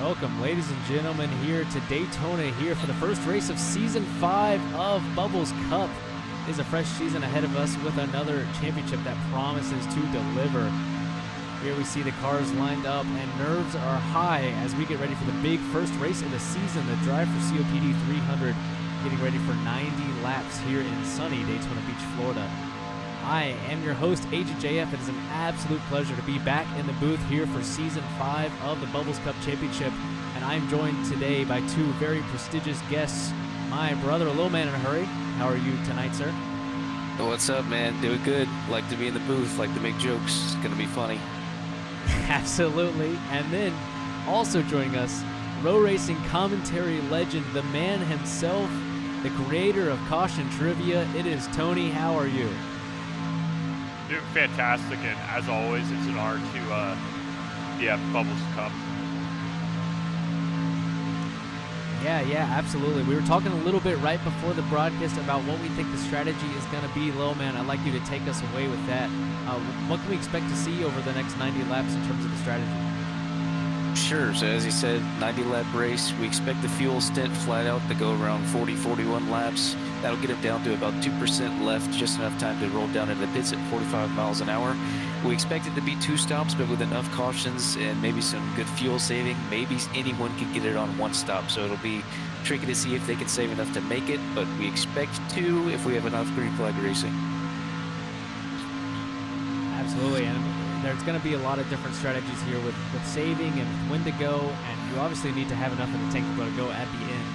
Welcome, ladies and gentlemen, here to Daytona here for the first race of Season 5 of Bubbles Cup. It is a fresh season ahead of us with another championship that promises to deliver. Here we see the cars lined up and nerves are high as we get ready for the big first race of the season, the Drive4COPD 300, getting ready for 90 laps here in sunny Daytona Beach, Florida. I am your host, Agent JF. It is an absolute pleasure to be back in the booth here for Season 5 of the Bubbles Cup Championship, and I'm joined today by two very prestigious guests. My brother, Lil Man in a Hurry. How are you tonight, sir? What's up, man? Doing good. Like to be in the booth, like to make jokes. It's gonna be funny. Absolutely. And then also joining us, row racing commentary legend, the man himself, the creator of Caution Trivia. It is Tony. How are you? Doing fantastic, and as always, it's an honor to be at Bubbles Cup. Yeah, absolutely. We were talking a little bit right before the broadcast about what we think the strategy is going to be. Lil Man, I'd like you to take us away with that. What can we expect to see over the next 90 laps in terms of the strategy? Sure. So as you said, 90-lap race. We expect the fuel stint flat out to go around 40-41 laps. That'll get him down to about 2% left, just enough time to roll down into the pits at 45 miles an hour. We expect it to be 2 stops, but with enough cautions and maybe some good fuel saving, maybe anyone can get it on 1 stop. So it'll be tricky to see if they can save enough to make it, but we expect 2 if we have enough green flag racing. Absolutely, and there's going to be a lot of different strategies here with saving and when to go, and you obviously need to have enough in the tank to be able to go at the end.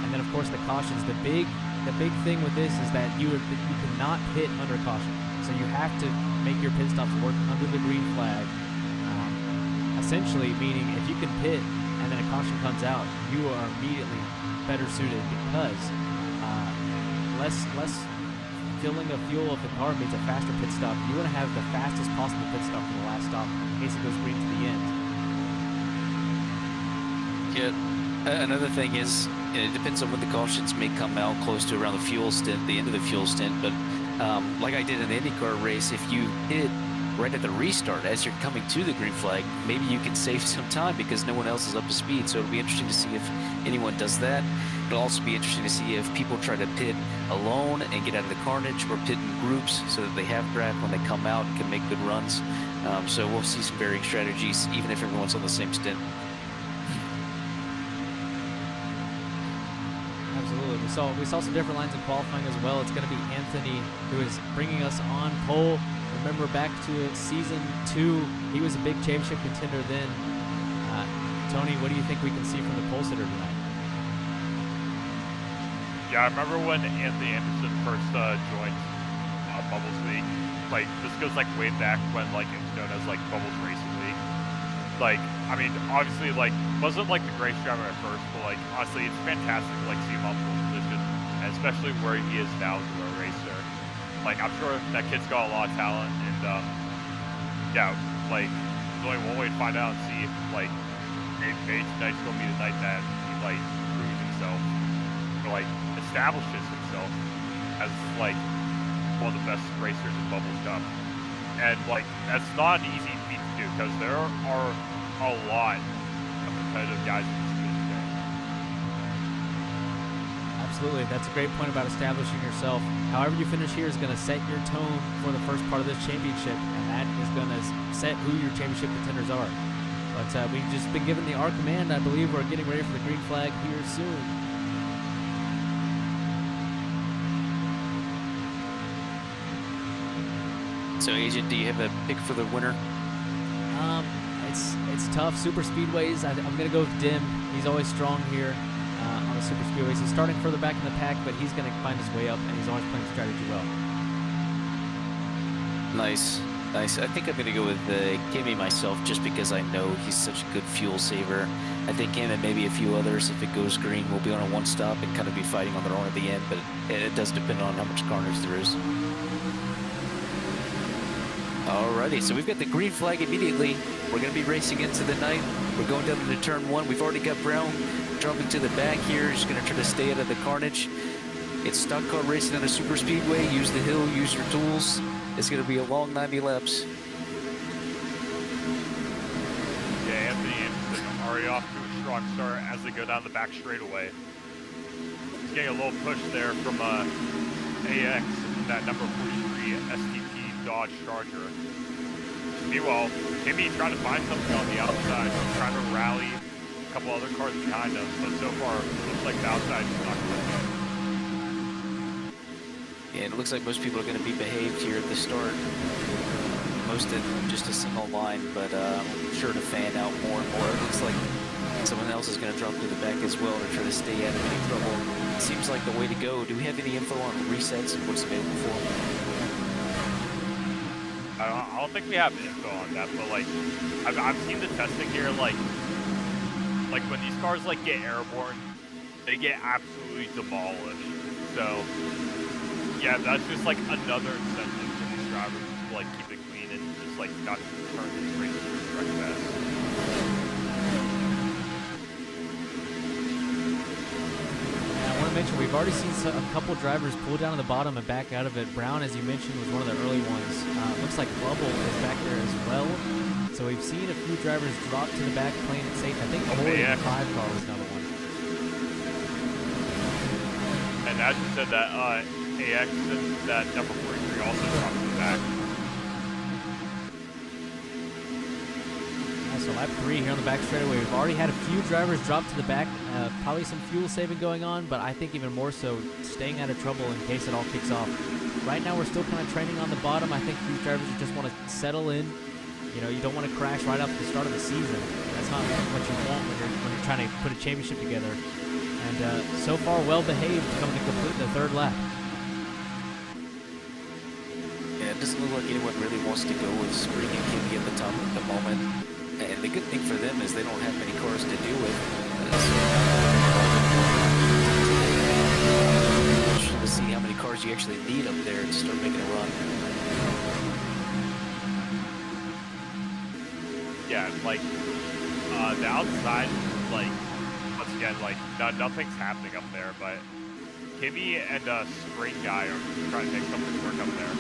And then, of course, the cautions. The big thing with this is that you cannot pit under caution. So you have to make your pit stops work under the green flag. Essentially, meaning if you can pit and then a caution comes out, you are immediately better suited because less filling of fuel of the car means a faster pit stop. You want to have the fastest possible pit stop for the last stop in case it goes green to the end. Yeah. Another thing is, it depends on when the cautions may come out close to around the fuel stint, the end of the fuel stint, but like I did in the IndyCar race, if you hit right at the restart as you're coming to the green flag, maybe you can save some time because no one else is up to speed. So it'll be interesting to see if anyone does that. It'll also be interesting to see if people try to pit alone and get out of the carnage or pit in groups so that they have draft when they come out and can make good runs. So we'll see some varying strategies even if everyone's on the same stint. Absolutely. We saw some different lines in qualifying as well. It's going to be Anthony who is bringing us on pole. Remember back to Season 2, he was a big championship contender then. Tony, what do you think we can see from the pole sitter tonight? Yeah, I remember when Anthony Anderson first joined Bubbles League. Like, this goes like way back when like it was known as like Bubbles Racing League. Like, I mean, obviously, like, wasn't like the greatest driver at first, but like, honestly, it's fantastic to like see him on pole position, and especially where he is now as a road racer. Like, I'm sure that kid's got a lot of talent, and yeah, like, there's only one way to find out and see if like maybe tonight's gonna be the night that he like proves himself, or like establishes himself as like one of the best racers in Bubbles Cup. And like, that's not an easy feat to do because there are a lot of competitive guys in this field today. Absolutely. That's a great point about establishing yourself. However you finish here is going to set your tone for the first part of this championship, and that is going to set who your championship contenders are. But we've just been given the R command. I believe we're getting ready for the green flag here soon. So, Agent, do you have a pick for the winner? It's tough. Super speedways. I'm going to go with Dim. He's always strong here on the super speedways. He's starting further back in the pack, but he's going to find his way up, and he's always playing strategy well. Nice. I think I'm going to go with Kimmy myself, just because I know he's such a good fuel saver. I think him and maybe a few others, if it goes green, will be on a 1 stop and kind of be fighting on their own at the end, but it does depend on how much carnage there is. Alrighty, so we've got the green flag immediately. We're going to be racing into the night. We're going down to turn 1. We've already got Brown jumping to the back here. He's going to try to stay out of the carnage. It's stock car racing on a super speedway. Use the hill, use your tools. It's going to be a long 90 laps. Yeah, Anthony Anderson already off to a strong start as they go down the back straightaway. He's getting a little push there from AX, that number 43 STP Dodge Charger. Meanwhile, Kimmy trying to find something on the outside, trying to rally a couple other cars behind him, but so far it looks like the outside is not going to. Yeah, it looks like most people are going to be behaved here at the start. Most in just a single line, but sure to fan out more and more. It looks like someone else is going to drop to the back as well to try to stay out of any trouble. It seems like the way to go. Do we have any info on resets and what's available for them? I don't think we have info on that, but like I've seen the testing here. Like when these cars like get airborne, they get absolutely demolished. So yeah, that's just like another incentive for these drivers to like keep it clean and just like not turn these races into wreck fest. I want to mention we've already seen a couple drivers pull down to the bottom and back out of it. Brown, as you mentioned, was one of the early ones. Looks like Bubble is back there as well. So we've seen a few drivers drop to the back, playing it safe. I think Corey in the 5 car was another one. And as you said, that AX and that number 43 also dropped to the back. So lap 3 here on the back straightaway. We've already had a few drivers drop to the back. Probably some fuel saving going on, but I think even more so staying out of trouble in case it all kicks off. Right now we're still kind of training on the bottom. I think these drivers just want to settle in. You know, you don't want to crash right off the start of the season. That's not what you want when you're trying to put a championship together. And so far, well behaved, coming to complete the 3rd lap. Yeah, it doesn't look like anyone really wants to go with Spring and Kimmy at the top at the moment. And the good thing for them is they don't have many cars to deal with. To see how many cars you actually need up there to start making a run. Yeah, like the outside, like once again, like nothing's happening up there, but Kimmy and Spring Guy are trying to make something work up there.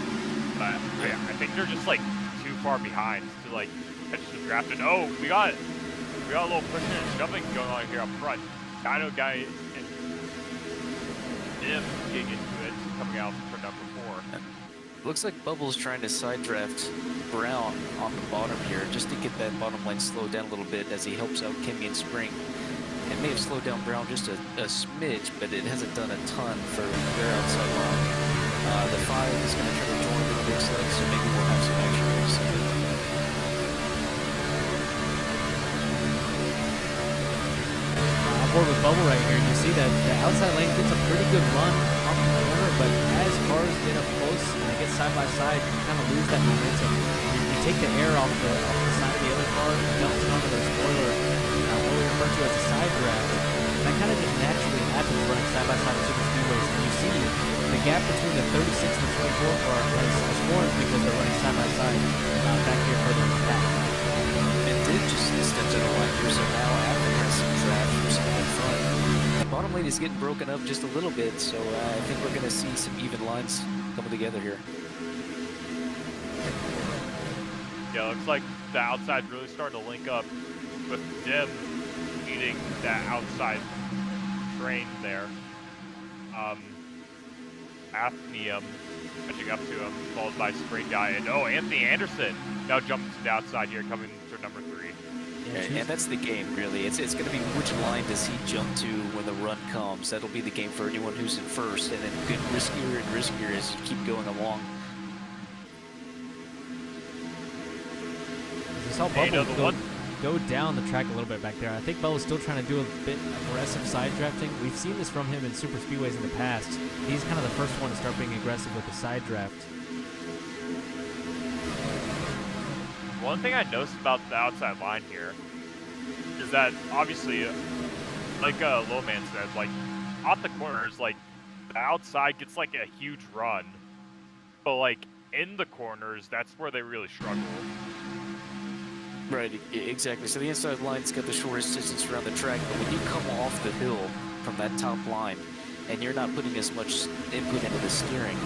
But yeah, I think they're just like too far behind to like catch the draft. And oh, we got a little pushing and shoving going on here up front. Dino Guy and Dim getting into it, coming out for number 4. Looks like Bubble's trying to side draft Brown on the bottom here just to get that bottom line slowed down a little bit as he helps out Kimmy and Spring. It may have slowed down Brown just a smidge, but it hasn't done a ton for their outside line. The 5 is going to try to join the big side, so maybe we'll have some action very soon. On board with Bubble right here, you see that the outside lane gets a pretty good run off the corner, but as cars get up close and they get side by side, you kind of lose that momentum. You take the air off the side of the other car, dumps it onto their spoiler, what we refer to as a side draft. That kind of just naturally happens running side by side in super speedways, and you see the gap between the 36 and the 24 car has formed because they're running side by side back here further in the back. It did just step to the line here, so now after some draft from some in front, the bottom lane is getting broken up just a little bit, so I think we're going to see some even lines coming together here. Yeah, looks like the outside's really starting to link up with Dim leading that outside train there. Athenium catching up to him, followed by Spring Guy, and oh, Anthony Anderson now jumping to the outside here, coming to number 3. And that's the game, really. It's going to be which line does he jump to when the run comes. That'll be the game for anyone who's in first, and then get riskier and riskier as you keep going along. I saw Bubble go down the track a little bit back there. I think Bubble's still trying to do a bit aggressive side drafting. We've seen this from him in super speedways in the past. He's kind of the first one to start being aggressive with the side draft. One thing I noticed about the outside line here is that obviously, like Lowman said, like off the corners, like the outside gets like a huge run, but like in the corners, that's where they really struggle. Right, exactly. So the inside line's got the shortest distance around the track, but when you come off the hill from that top line, and you're not putting as much input into the steering,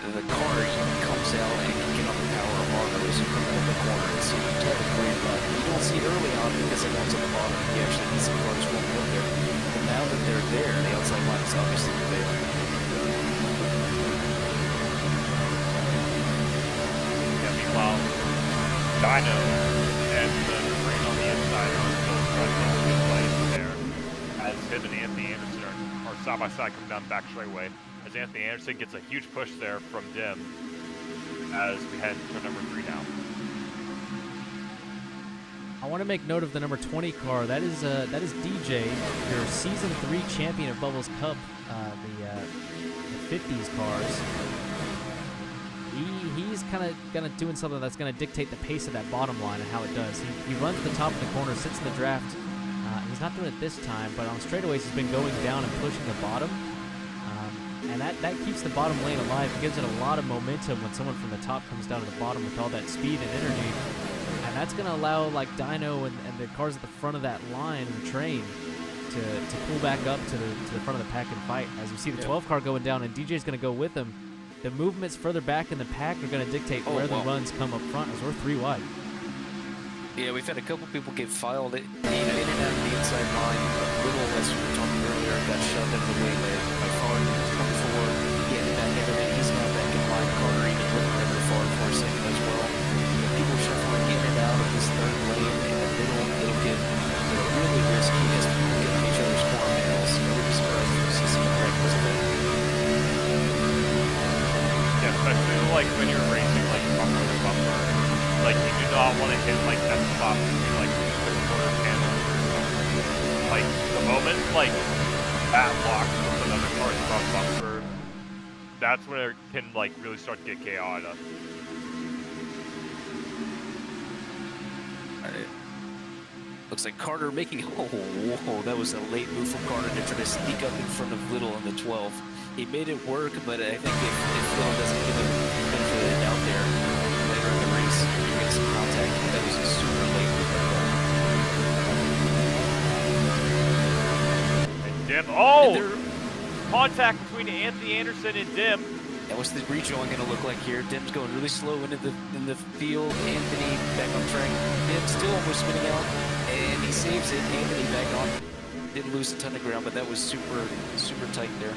the car even comes out and can get on the power harder as you come out of the corner and see the total green line. You don't see it early on because it wants at the bottom. You actually need some cars won't go there. But now that they're there, the outside line is obviously failing. Yeah, meanwhile, Dino and the train on the inside are still trying to get good place there as him and Anthony Anderson are side by side coming down the back straightaway. As Anthony Anderson gets a huge push there from Dim as we head to number 3 now. I want to make note of the number 20 car. That is DJ, your Season 3 champion of Bubbles Cup, the 50s cars. He's kind of gonna doing something that's gonna dictate the pace of that bottom line and how it does. He runs to the top of the corner, sits in the draft. He's not doing it this time, but on straightaways he's been going down and pushing the bottom. And that keeps the bottom lane alive. It gives it a lot of momentum when someone from the top comes down to the bottom with all that speed and energy. And that's going to allow like Dino and the cars at the front of that line and the train to pull back up to the front of the pack and fight. As you see the 12 car going down and DJ's going to go with them. The movements further back in the pack are going to dictate where the runs come up front as we're 3 wide. Yeah, we've had a couple people get filed in and out of the inside line. Little, as we were talking earlier, got shoved out of the way by Farr. Coming forward, he had back out of it. He's now back in line. Carter even looking at the Farr for a second as well. People shuffling in and out of this third lane in the middle. It'll get really risky as people get on each other's corner mails. It'll be surprised to see some wreck was of it. Yeah, especially like when you're racing like bumper to bumper. Like, you do not want to hit, like, that spot between, like, the corner and like, the moment, like, that locks with another car's front bumper, that's when it can, like, really start to get chaotic. Alright. Looks like Carter making, whoa, that was a late move from Carter to try to sneak up in front of Little in the 12. He made it work, but I think if Little doesn't give him the benefit of the doubt there, later in the race, you're getting some contact. That was a super late move. And Dim, oh! Contact between Anthony Anderson and Dim. That was the rejoin going to look like here. Dim's going really slow in the field. Anthony back on track. Dim still almost spinning out, and he saves it. Anthony back on. Didn't lose a ton of ground, but that was super tight there.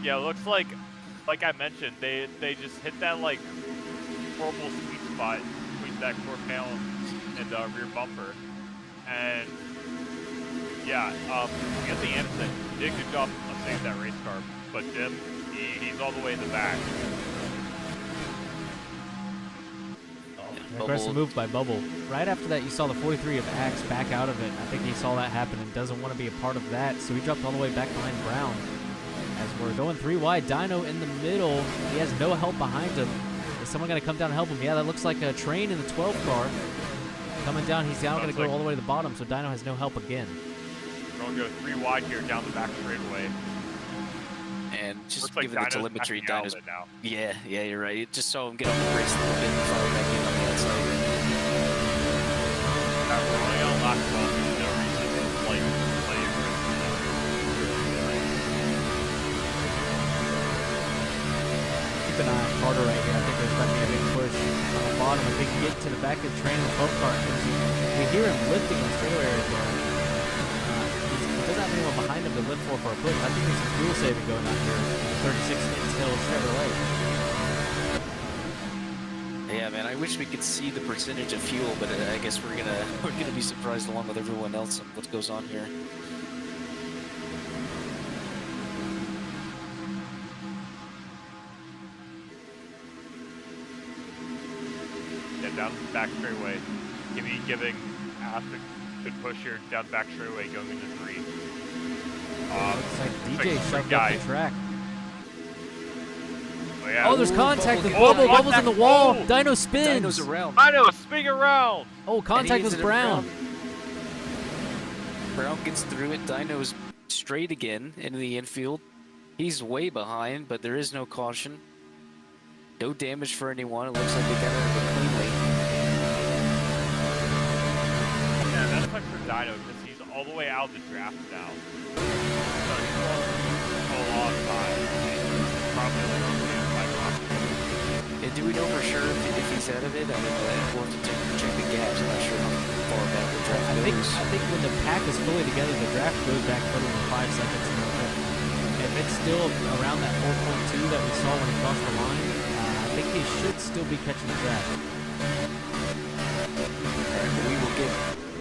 Yeah, it looks like I mentioned, they just hit that like horrible sweet spot between that core panel and the rear bumper. And yeah, Anthony Anderson did a good job of saving that race car, but Dim, he's all the way in the back. Aggressive move by Bubble. Right after that, you saw the 43 of Axe back out of it. I think he saw that happen and doesn't want to be a part of that, so he dropped all the way back behind Brown. As we're going 3 wide, Dino in the middle. He has no help behind him. Is someone going to come down and help him? Yeah, that looks like a train in the 12 car. Coming down, he's now going to go all the way to the bottom, so Dino has no help again. We're going to go 3 wide here down the back straightaway. And just looks like given the Dino's telemetry, backing out Dino's... of it now. Yeah, you're right. It just saw him get off the race a little bit and follow back in on the outside. We're only on lap 12. There's no reason to play for it. Keep an eye on Carter right here. I think there's going to be a big push on the bottom. If they can get to the back of the train in the 12 car, we hear him lifting the straightaway right there. He doesn't have anyone behind him to lift for a push. I think there's some fuel saving going on here. 36 Hill Chevrolet. Yeah, man, I wish we could see the percentage of fuel, but I guess we're gonna be surprised along with everyone else on what goes on here. Yeah, down the back straightaway. Giving after good push here down the back straightaway going into 3. Looks like DJ shoved up the track. Oh, yeah. Oh, there's contact with Bubble. Bubble. Bubbles in the wall. Oh. Dino spins. Dino's around. Dino, spin around! Oh, contact with Brown. Brown gets through it. Dino's straight again into the infield. He's way behind, but there is no caution. No damage for anyone. It looks like they got out of it cleanly. Yeah, that's like for Dino because he's all the way out of the draft now. So he's a long time. probably like my box. And do we know for sure if he's out of it? I mean, we'll have to check the gaps. I'm not sure how far back the draft goes. I think when the pack is fully together, the draft goes back further than 5 seconds. If it's still around that 4.2 that we saw when he crossed the line, I think he should still be catching the draft. Alright, well, we will get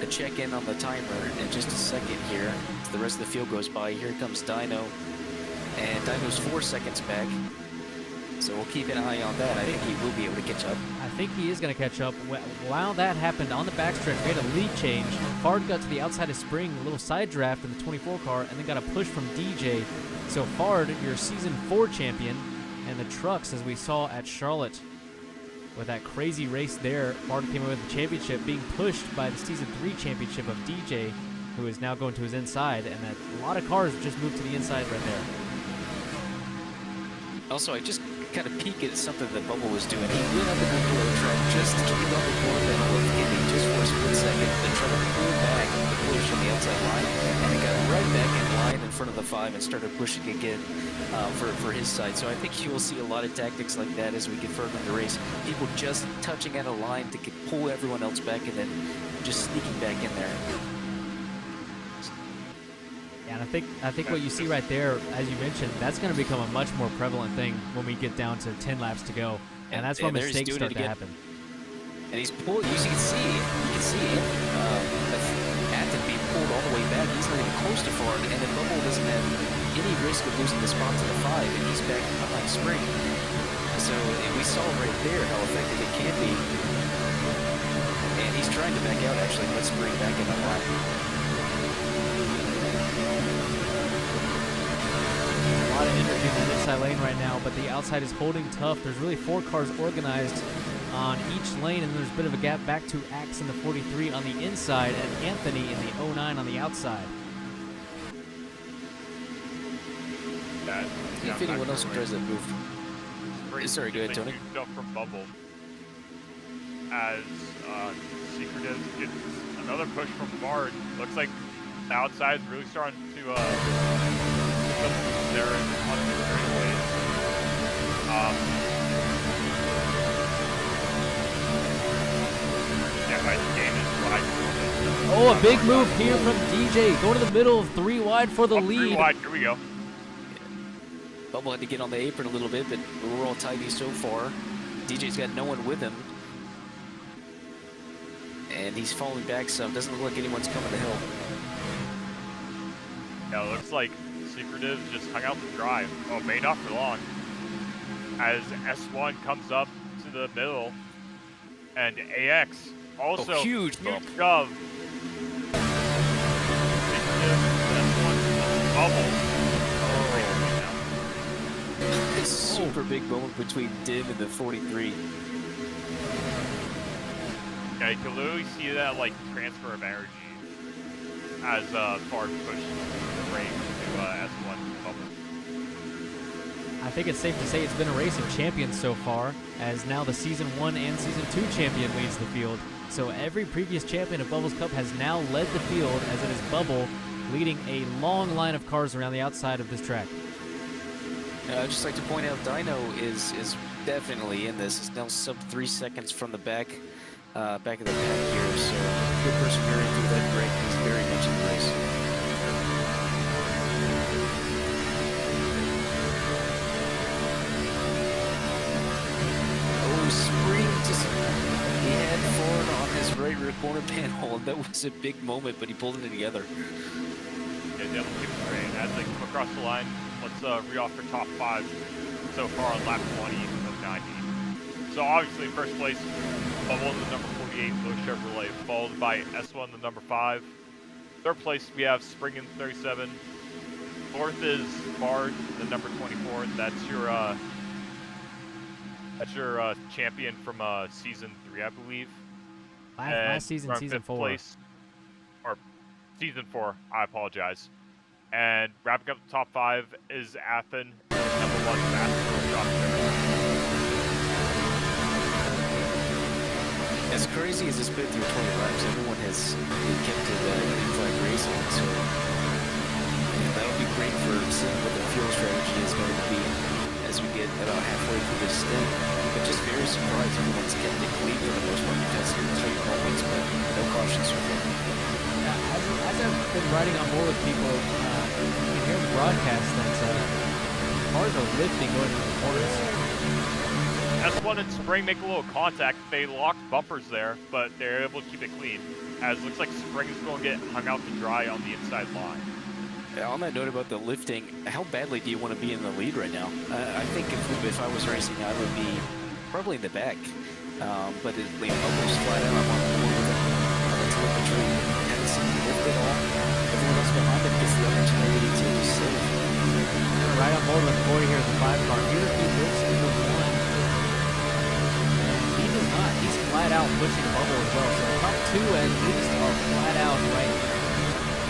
a check-in on the timer in just a second here. As the rest of the field goes by, here comes Dino. And Dino's 4 seconds back. So we'll keep an eye on that. I think he will be able to catch up. I think he is going to catch up. While that happened on the backstretch, we had a lead change. Fard got to the outside of Spring, a little side draft in the 24 car, and then got a push from DJ. So Fard, your Season 4 champion, and the trucks, as we saw at Charlotte, with that crazy race there, Fard came away with the championship, being pushed by the Season 3 championship of DJ, who is now going to his inside, and that a lot of cars just moved to the inside right there. Also, I just kind of peek at something that Bubble was doing. He went up in the middle of the track just to keep on the board and was getting just for a split second. The truck pulled back the push on the outside line, and he got right back in line in front of the 5 and started pushing again for his side. So I think you will see a lot of tactics like that as we get further in the race. People just touching out a line to pull everyone else back and then just sneaking back in there. And I think what you see right there, as you mentioned, that's going to become a much more prevalent thing when we get down to 10 laps to go, and that's when mistakes start to happen. And he's pulled. You can see Athen being pulled all the way back. He's not even close to Ford, and then Bubble doesn't have any risk of losing the spot to the 5, and he's back behind Spring. So we saw right there how effective it can be, and he's trying to back out. Actually, let Spring back in the line. A lot of energy in that inside lane right now, but the outside is holding tough. There's really 4 cars organized on each lane, and there's a bit of a gap back to Axe in the 43 on the inside and Anthony in the 09 on the outside. If anyone else tries that move. Sorry, go ahead, Tony. Up from Bubble as Secretive gets another push from Bard. Looks like the outside is really starting to there on the straightaways. Yeah, my game is wide. Oh, a big move here from DJ. Going to the middle of 3 wide for the lead. 3 wide, here we go. Bubble had to get on the apron a little bit, but we're all tidy so far. DJ's got no one with him. And he's falling back some. Doesn't look like anyone's coming the hill. Yeah, it looks like Secretive just hung out the drive. Oh, may not for long. As S1 comes up to the middle, and AX also huge bump. Shove. Secretive, S1, Bubble. It's a super big moment between Div and the 43. Yeah, you can literally see that like transfer of energy as Fard pushed the range to S1 Bubble. I think it's safe to say it's been a race of champions so far, as now the Season 1 and Season 2 champion leads the field. So every previous champion of Bubbles Cup has now led the field, as it is Bubble leading a long line of cars around the outside of this track. I'd just like to point out Dino is definitely in this. He's now sub 3 seconds from the back of the pack here. So good persevering through that break. He's very much in the race. Oh, Spring just he had Ford on his right rear corner panel, and that was a big moment, but he pulled it together. Yeah, definitely keep it straight. As they come across the line, let's read off for top 5 so far on lap 20 of 90. So obviously first place, Bubble in the number 48, Blue Chevrolet, followed by S1, the number 5. Third place we have Spring in 37. Fourth is Bard, the number 24. That's your champion from season 3, I believe. Last season, season 4. Place, or season 4, I apologize. And wrapping up the top 5 is Athen, number 1 Master Jockey. As crazy as it's been through 20 laps, everyone has kept it in-flight racing, so that'll be great for seeing what the fuel strategy is going to be as we get about halfway through the stint. But just very surprised everyone's kept it clean for the most part because it was tight moments, but no cautions so far. Yeah, as I've been riding on board with people, you can hear the broadcast that cars are lifting going into the corners. S1 and Spring make a little contact. They locked bumpers there, but they're able to keep it clean. As it looks like Spring is going to get hung out to dry on the inside line. On that note about the lifting, how badly do you want to be in the lead right now? I think if I was racing, I would be probably in the back. But it almost flat out. I'm on board with it. The telemetry haven't seen it lift at all. Everyone else behind it gets the opportunity to save. Right on board with Corey here in the 5 car. Here he lifts into 1. He does not. He's flat out pushing Bubble as well. So top 2 at least are flat out right.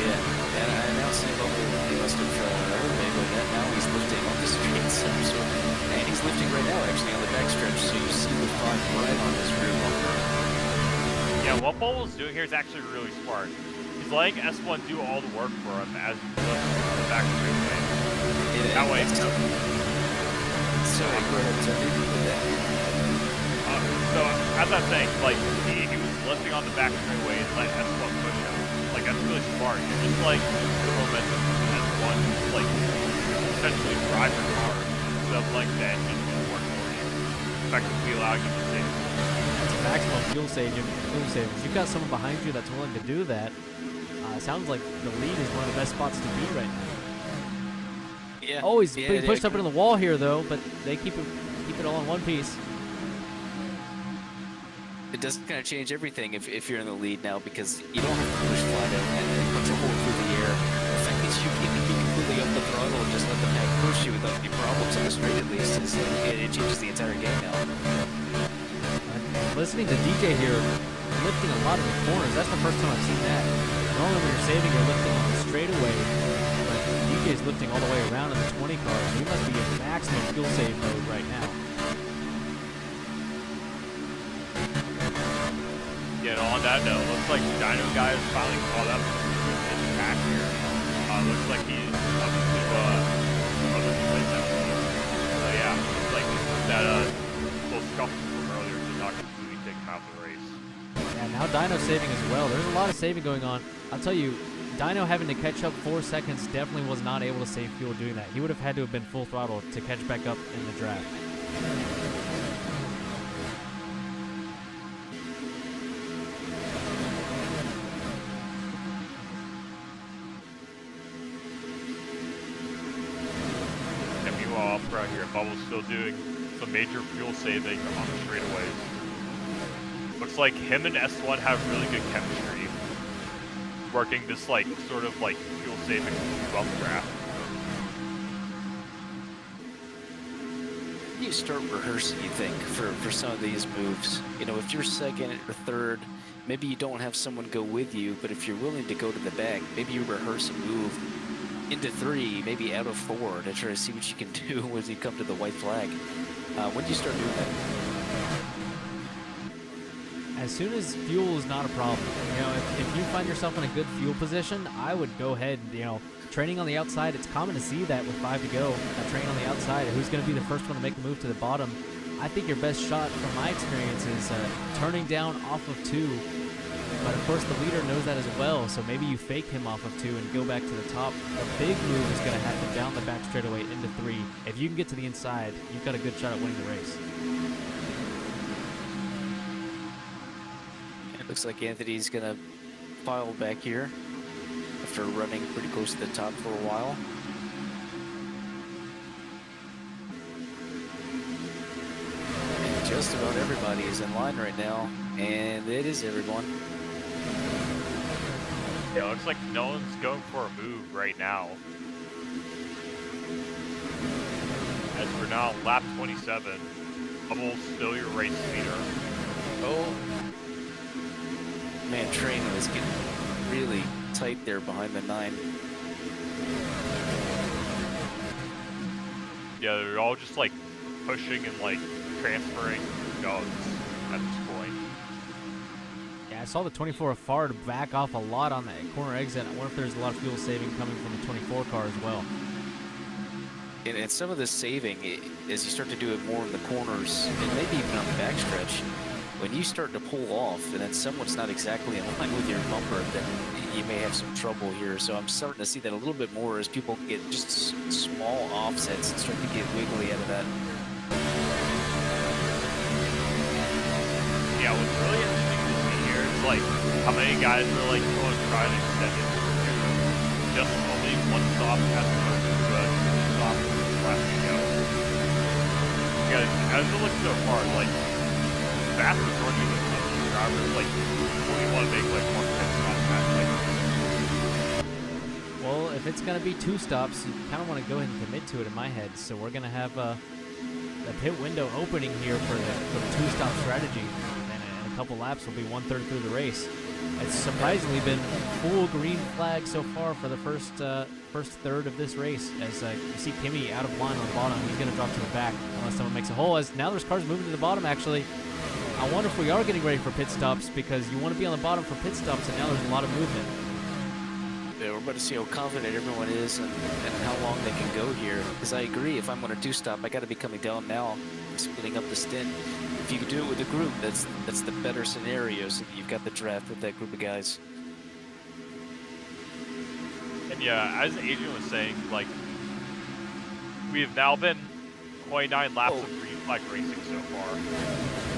Yeah, and I now see Bubble. He must have maybe with that. Now he's lifting on the streets. And he's lifting right now actually on the backstretch. So you see the 5 right on his rear bumper. Yeah, what Bubble's doing here is actually really smart. He's letting S1 do all the work for him as he lifts on the back straightaway. That way, so I go ahead and agree with that. So as I was saying, like he was lifting on the back straightaway and let S1 push him. Like that's really smart. You're just like the momentum of S1, like essentially drive your car instead of like the engine doing work for you, effectively allowing you to save. That's maximum fuel savings. You've got someone behind you that's willing to do that. Sounds like the lead is one of the best spots to be right now. Yeah. Oh, he's being pushed up into the wall here though, but they keep it all in one piece. It does kind of change everything if you're in the lead now because you don't have to push flat out and punch a hole through the air. The fact that you can be completely up the throttle and just let the pack push you without any problems on the straight at least, it changes the entire game now. Listening to DJ here, lifting a lot of the corners. That's the first time I've seen that. Normally when you're saving, you're lifting on the straightaway, but DJ's lifting all the way around in the 20 cars. He must be in maximum fuel save mode right now. Yeah, and on that note, looks like Dino guy is finally caught up in the back here. Looks like he's up to other place now. So yeah, looks like that little scuffle from earlier did not completely take him out of the race. Yeah, now Dino saving as well. There's a lot of saving going on. I'll tell you, Dino having to catch up 4 seconds definitely was not able to save fuel doing that. He would have had to have been full throttle to catch back up in the draft. And meanwhile, up right here, Bubble's still doing some major fuel saving on the straightaways. Looks like him and S1 have really good chemistry, working this like sort of like fuel saving bump draft. You start rehearsing, you think, for some of these moves. You know, if you're second or third, maybe you don't have someone go with you, but if you're willing to go to the back, maybe you rehearse a move into 3, maybe out of 4 to try to see what you can do when you come to the white flag. When do you start doing that? As soon as fuel is not a problem. You know, if you find yourself in a good fuel position, I would go ahead, you know, training on the outside. It's common to see that with 5 to go, train on the outside. Who's going to be the first one to make the move to the bottom? I think your best shot, from my experience, is turning down off of 2. But of course, the leader knows that as well, so maybe you fake him off of 2 and go back to the top. The big move is going to happen down the back straightaway into 3. If you can get to the inside, you've got a good shot at winning the race. It looks like Anthony's gonna file back here after running pretty close to the top for a while. And just about everybody is in line right now, and it is everyone. Yeah, looks like no one's going for a move right now. As we're now on lap 27, Bubble's still your race leader. Oh. Man, training is getting really tight there behind the 9. Yeah, they're all just like pushing and like transferring guns at this point. Yeah, I saw the 24 Fard back off a lot on that corner exit. I wonder if there's a lot of fuel saving coming from the 24 car as well. And some of the saving, as you start to do it more in the corners, and maybe even on the backstretch, when you start to pull off, and then someone's not exactly in line with your bumper, then you may have some trouble here. So I'm starting to see that a little bit more as people get just small offsets and start to get wiggly out of that. Yeah, what's really interesting to see here is like how many guys are like going to try to extend it to just only one stop as opposed to a stop last go. Because as it looks so far, like vast majority of the drivers like only want to make like one pit stop at like. Well, if it's going to be 2 stops, you kind of want to go ahead and commit to it in my head. So we're going to have the pit window opening here for the 2-stop strategy. And a couple laps will be 1/3 through the race. It's surprisingly been full green flag so far for the first third of this race. As you see Kimi out of line on the bottom, he's going to drop to the back unless someone makes a hole. As now there's cars moving to the bottom, actually. I wonder if we are getting ready for pit stops, because you want to be on the bottom for pit stops, and now there's a lot of movement. Yeah, we're about to see how confident everyone is and how long they can go here. Because I agree, if I'm on a 2-stop, I got to be coming down now, splitting up the stint. If you can do it with a group, that's the better scenario, so that you've got the draft with that group of guys. And yeah, as Adrian was saying, like we have now been 29 laps of green flag racing so far.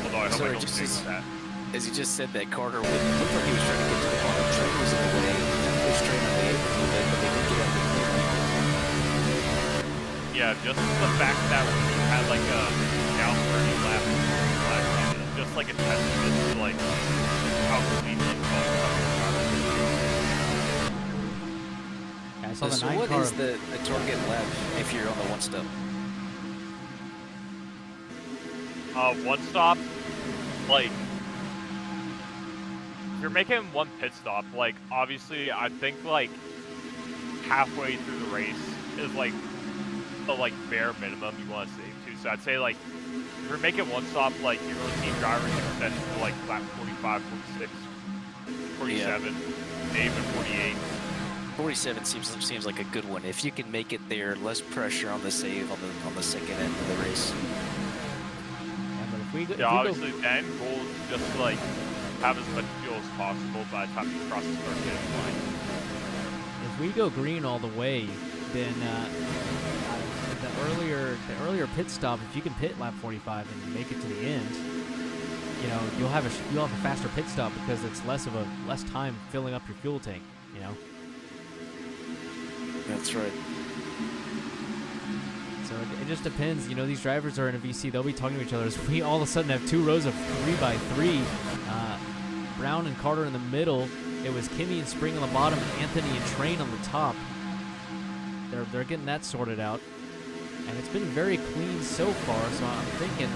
Although I hope I don't jinx that. As you just said that, Carter looked like he was trying to get to the bottom. Trey was in the way. Pushed Trey on the way a little bit, but they did get up there. Yeah, just the fact that when you had like a down 30 lap green flag, it's just like a testament to like how clean the I saw the So 9 what car. is the target lap if you're on the 1-stop? 1-stop, like if you're making 1 pit stop, like obviously I think like halfway through the race is like the like bare minimum you want to save to. So I'd say like if you're making 1 stop, like you're going to see drivers extend to like lap 45, 46, 47, maybe even 48. 47 seems like a good one. If you can make it there, less pressure on the save on the second end of the race. Yeah, but if we Yeah, obviously the end goal is just to like have as much fuel as possible by the time you cross the start finish line. If we go green all the way, then the earlier pit stop, if you can pit lap 45 and make it to the end, you know, you'll have a faster pit stop because it's less time filling up your fuel tank, you know. That's right. So it just depends. You know, these drivers are in a VC. They'll be talking to each other. As we all of a sudden have 2 rows of 3x3. Brown and Carter in the middle. It was Kimi and Spring on the bottom, and Anthony and Train on the top. They're getting that sorted out. And it's been very clean so far, so I'm thinking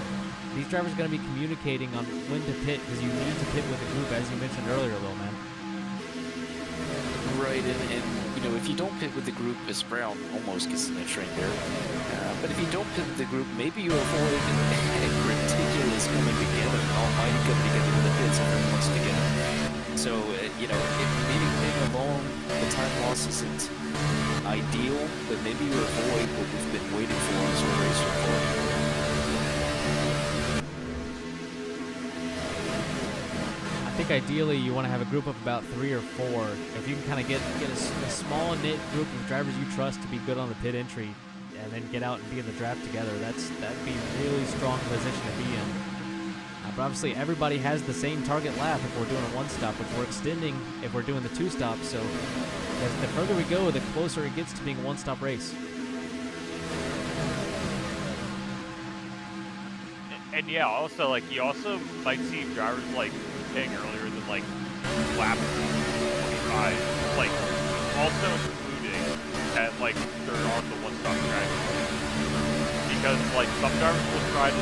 these drivers are going to be communicating on when to pit, because you need to pit with a group, as you mentioned earlier, Lil Man. Right, and you know, if you don't pit with the group, as Brown almost gets in the train there, but if you don't pit with the group, maybe you avoid a ridiculous coming together, an almighty coming together with the pits everyone wants together. So, you know, if being alone, the time loss isn't ideal, but maybe you avoid what we've been waiting for on this race so far. I think ideally you want to have a group of about 3 or 4. If you can kind of get a small knit group of drivers you trust to be good on the pit entry, and then get out and be in the draft together, that'd be a really strong position to be in. But obviously everybody has the same target lap if we're doing a 1-stop, which we're extending if we're doing the 2-stop. So the further we go, the closer it gets to being a 1-stop race. And yeah, also like you also might see drivers like hitting earlier than like lap 25, like also including at like they're on the 1-stop strategy, because like some drivers will try to.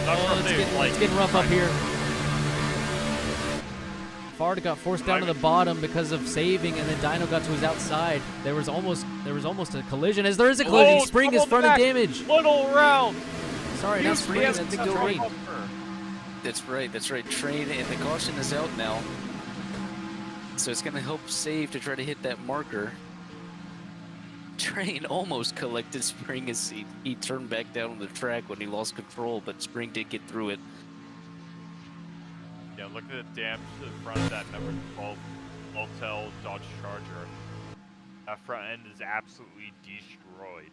It's getting rough up here. Fard got forced down to the bottom because of saving, and then Dino got to his outside. There was almost a collision. As there is a collision, Spring is front and damage. Little round. Sorry, not Spring. That's Train. That's right. Train, and the caution is out now. So it's going to help save to try to hit that marker. Train almost collected Spring as he turned back down on the track when he lost control, but Spring did get through it. Yeah, look at the damage to the front of that number 12 Voltel Dodge Charger. That front end is absolutely destroyed.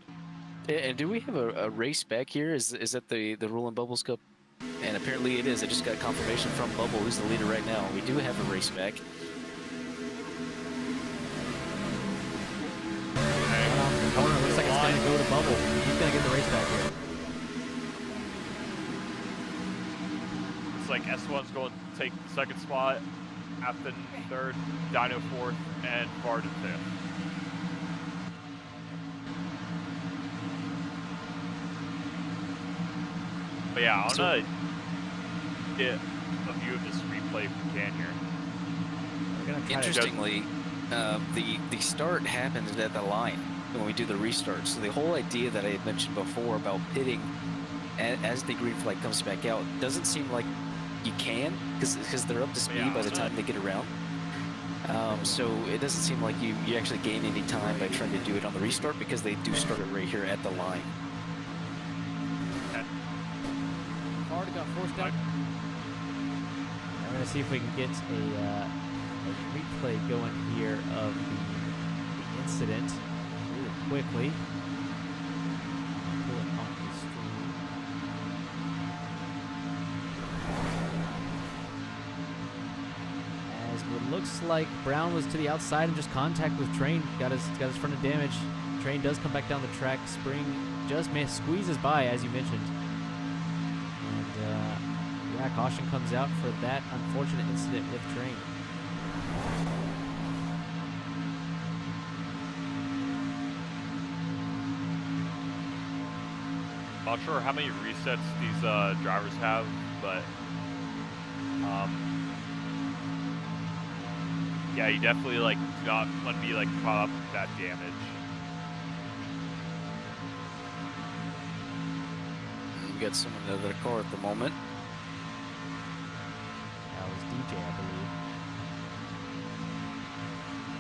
And do we have a race back here? Is that the Rolling Bubbles Cup? And apparently it is. I just got confirmation from Bubble, who's the leader right now. We do have a race back. Corner looks like it's going to go to Bubble. He's going to get the race back here. It's like S1's going to take the second spot, Afton third, Dino fourth, and Varden fifth. But yeah, I want to get a view of this replay if we can here. We're gonna try Interestingly, the start happens at the line when we do the restart. So the whole idea that I had mentioned before about pitting as the green flag comes back out doesn't seem like you can, because they're up to speed by the time they get around. So it doesn't seem like you actually gain any time by trying to do it on the restart, because they do start it right here at the line. Hard got forced out. I'm going to see if we can get a replay going here of the incident really quickly. Pull it off the screen. As it looks like Brown was to the outside and just contact with Train, got his front end damage. Train does come back down the track. Spring just squeezes by, as you mentioned. Yeah, caution comes out for that unfortunate incident with Train. Not sure how many resets these drivers have, but yeah, you definitely do not want to be caught up with that damage. We got someone in the car at the moment. That was DJ, I believe.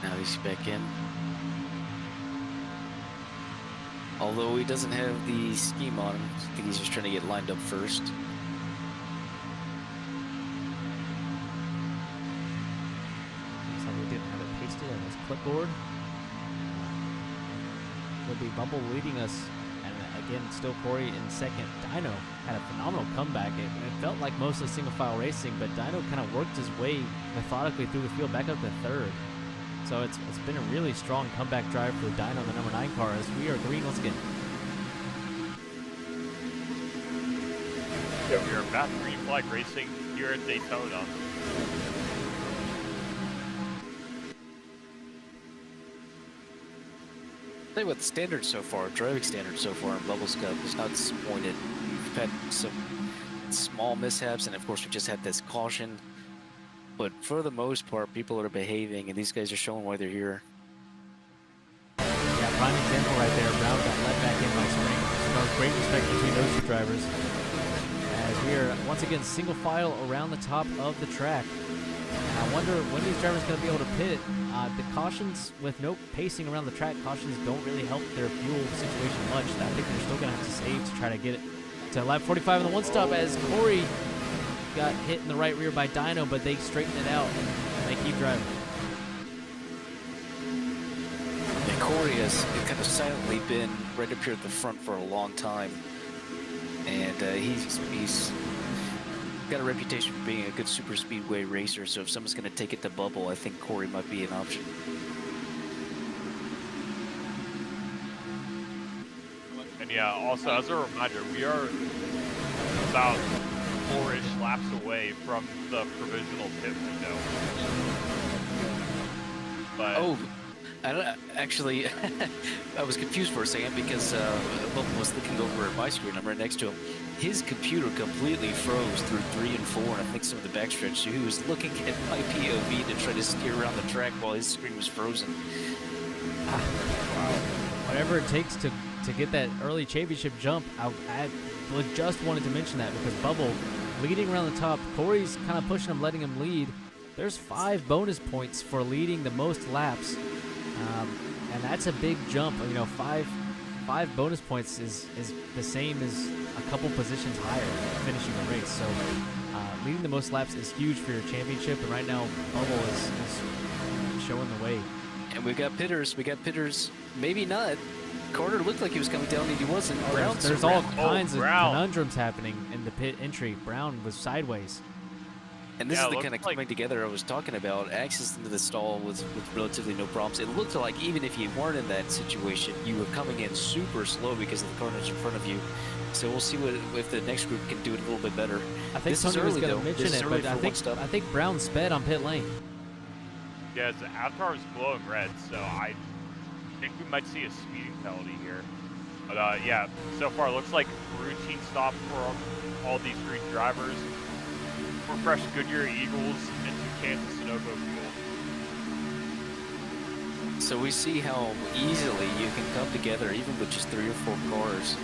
Now he's back in. Although he doesn't have the scheme on him, I think he's just trying to get lined up first. Looks like we didn't have it pasted on his clipboard. Would be Bubble leading us. And again, still Corey in second. Dino had a phenomenal comeback. It felt like mostly single file racing, but Dino kind of worked his way methodically through the field back up to third. So it's been a really strong comeback drive for Dino, the number 9 car, as we are green once again. Yeah, we are back green flag racing here at Daytona. I'll tell you what, the standards so far, driving standards so far in Bubbles Cup is not disappointed. We've had some small mishaps, and of course we just had this caution. But for the most part, people are behaving, and these guys are showing why they're here. Yeah, prime example right there. Brown got let back in by Spring. So great respect between those two drivers. As we are once again single file around the top of the track. And I wonder when these drivers are going to be able to pit. The cautions with no pacing around the track, cautions don't really help their fuel situation much. I think they're still going to have to save to try to get it to lap 45 in the one stop, as Corey got hit in the right rear by Dino, but they straightened it out and they keep driving. And Corey has kind of silently been right up here at the front for a long time. And he's got a reputation for being a good super speedway racer, so if someone's going to take it to Bubble, I think Corey might be an option. And yeah, also as a reminder, we are about 4-ish laps away from the provisional pit window. But Oh, I don't actually. I was confused for a second because Bubble was looking over at my screen. I'm right next to him. His computer completely froze through 3 and 4, and I think some of the backstretch. So he was looking at my POV to try to steer around the track while his screen was frozen. Whatever it takes to get that early championship jump, I just wanted to mention that because Bubble leading around the top. Corey's kind of pushing him, letting him lead. There's 5 bonus points for leading the most laps. and that's a big jump. You know, five bonus points is the same as a couple positions higher finishing the race. So leading the most laps is huge for your championship, and right now Bubble is showing the way. And we've got Pitters. Maybe not. Carter looked like he was coming down, and he wasn't. There's all kinds of conundrums happening in the pit entry. Brown was sideways. And this is the kind of coming together I was talking about. Access into the stall with relatively no problems. It looked like even if you weren't in that situation, you were coming in super slow because of the carnage in front of you. So we'll see if the next group can do it a little bit better. I think Tony was going to mention it, but I think Brown sped on pit lane. Yeah, the avatar was glowing red, so I think we might see a speeding penalty here. But yeah, so far it looks like routine stop for all these three drivers. Fresh Goodyear Eagles into Kansas Sunoco fuel. So we see how easily you can come together even with just 3 or 4 cars.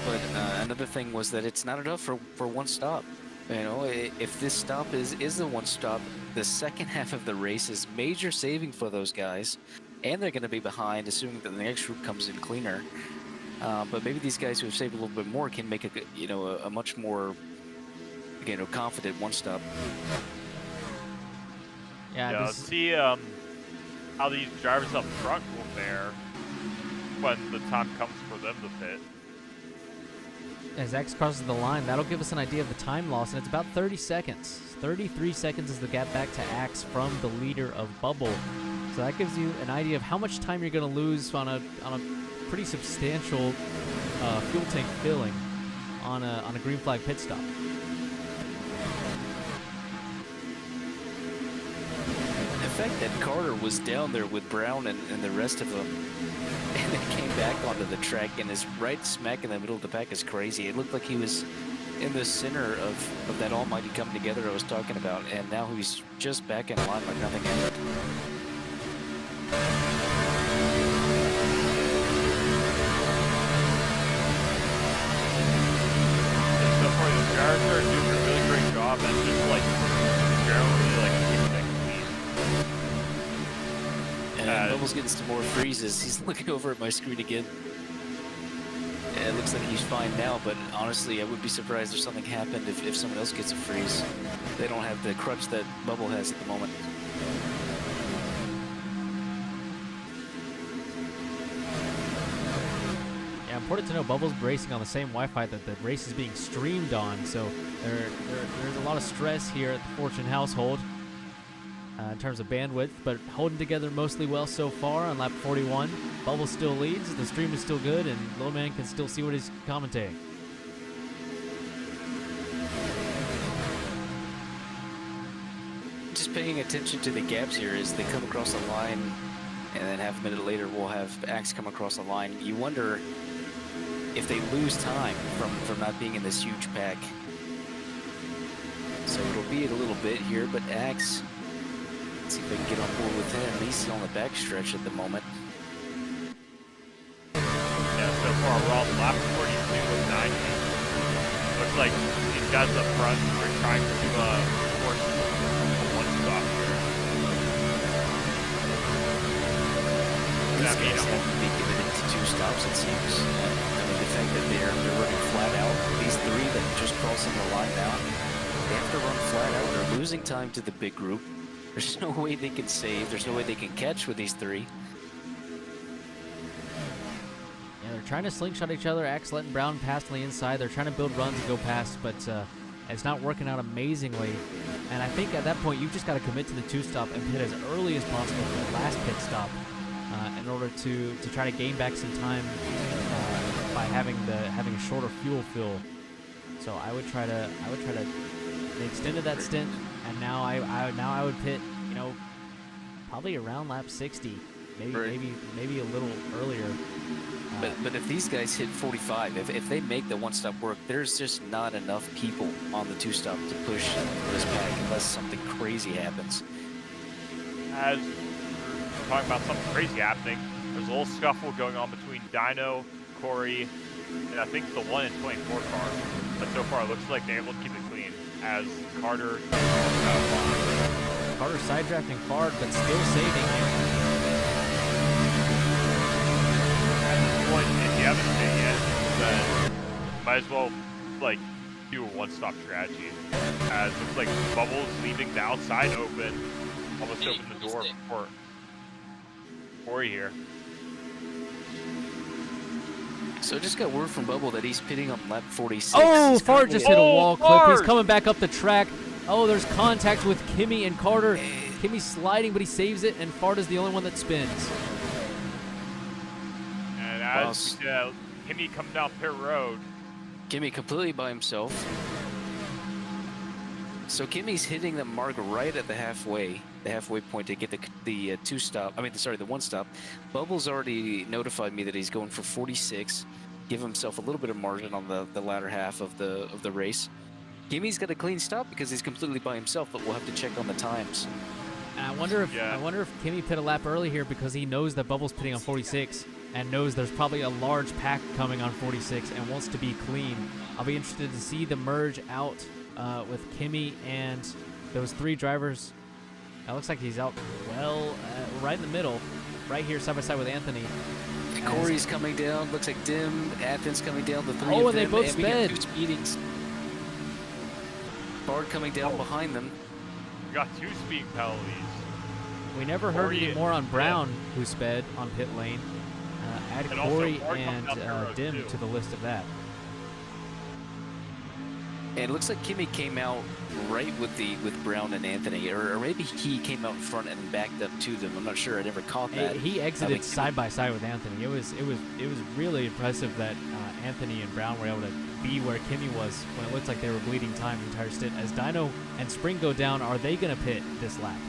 But another thing was that it's not enough for one stop. You know, if this stop is the one stop, the second half of the race is major saving for those guys, and they're going to be behind, assuming that the next group comes in cleaner. But maybe these guys who have saved a little bit more can make a much more confident one stop. Yeah, let's see how these drivers up front will fare when the time comes for them to pit. As X crosses the line, that'll give us an idea of the time loss, and it's about 30 seconds. 33 seconds is the gap back to Axe from the leader of Bubble. So that gives you an idea of how much time you're going to lose on a pretty substantial fuel tank filling on a green flag pit stop. The fact that Carter was down there with Brown and the rest of them, and then came back onto the track and is right smack in the middle of the pack is crazy. It looked like he was in the center of that almighty coming together I was talking about, and now he's just back in line like nothing happened. So far, the drivers are doing a really great job at just like generally like keeping that clean. And Bubbles getting some more freezes. He's looking over at my screen again. And it looks like he's fine now, but honestly, I would be surprised if something happened if someone else gets a freeze. They don't have the crutch that Bubble has at the moment. Yeah, important to know, Bubbles racing on the same Wi-Fi that the race is being streamed on, so there's a lot of stress here at the Fortune household in terms of bandwidth, but holding together mostly well so far on lap 41. Bubble still leads, the stream is still good, and Little Man can still see what he's commentating. Just paying attention to the gaps here as they come across the line, and then half a minute later we'll have Axe come across the line. You wonder if they lose time from not being in this huge pack. So it'll be a little bit here, but Axe, let's see if I can get on board with him. He's on the back stretch at the moment. Yeah, so far we're on lap 42 with 90. Looks like these guys up front are trying to force one stop here. These guys have to be committed to 2 stops, it seems. I mean, the fact that they're running flat out, these 3 that are just crossing the line now, they have to run flat out. They're losing time to the big group. There's no way they can save. There's no way they can catch with these 3. Yeah, they're trying to slingshot each other. Axe letting Brown pass on the inside. They're trying to build runs and go past, but it's not working out amazingly. And I think at that point, you've just got to commit to the 2-stop and pit as early as possible for the last pit stop in order to try to gain back some time by having a shorter fuel fill. So I would try to they extended that stint, and now I would pit, probably around lap 60, maybe a little earlier. But if these guys hit 45, if they make the 1-stop work, there's just not enough people on the 2-stop to push this pack unless something crazy happens. As we're talking about something crazy happening, there's a little scuffle going on between Dino, Corey, and I think the 1 and 24 car. But so far it looks like they're able to keep it clean as Carter Carter side drafting hard, but still saving here. might as well like do a one-stop strategy. As looks like Bubbles leaving the outside open, almost open the door for Corey here. So I just got word from Bubble that he's pitting on lap 46. Oh, He's Fard just hit a wall clip. Fard! He's coming back up the track. Oh, there's contact with Kimmy and Carter. Kimmy's sliding, but he saves it, and Fard is the only one that spins. And as Kimmy comes down pit road, Kimmy completely by himself. So Kimmy's hitting the mark right at the halfway point to get the the one stop. Bubbles already notified me that he's going for 46. Give himself a little bit of margin on the latter half of the race. Kimmy's got a clean stop because he's completely by himself, but we'll have to check on the times. And I wonder if Kimmy pit a lap early here because he knows that Bubbles pitting on 46 and knows there's probably a large pack coming on 46 and wants to be clean. I'll be interested to see the merge out with Kimmy and those three drivers. It looks like he's out right in the middle, right here side by side with Anthony. Corey's coming down. Looks like Dim. Athens coming down. The three Oh, of and they them. both And we got sped. 2 speedings. Bard coming down behind them. we got 2 speeding penalties. We never heard Corey any more on Brown, who sped on pit lane. Add And also Corey Bard and comes down pit road, Dim too. to the list of that. And it looks like Kimmy came out right with Brown and Anthony, or maybe he came out in front and backed up to them. I'm not sure. I never caught that. He I exited think side by side with Anthony. It was really impressive that Anthony and Brown were able to be where Kimmy was when it looked like they were bleeding time the entire stint. As Dino and Spring go down, are they going to pit this lap?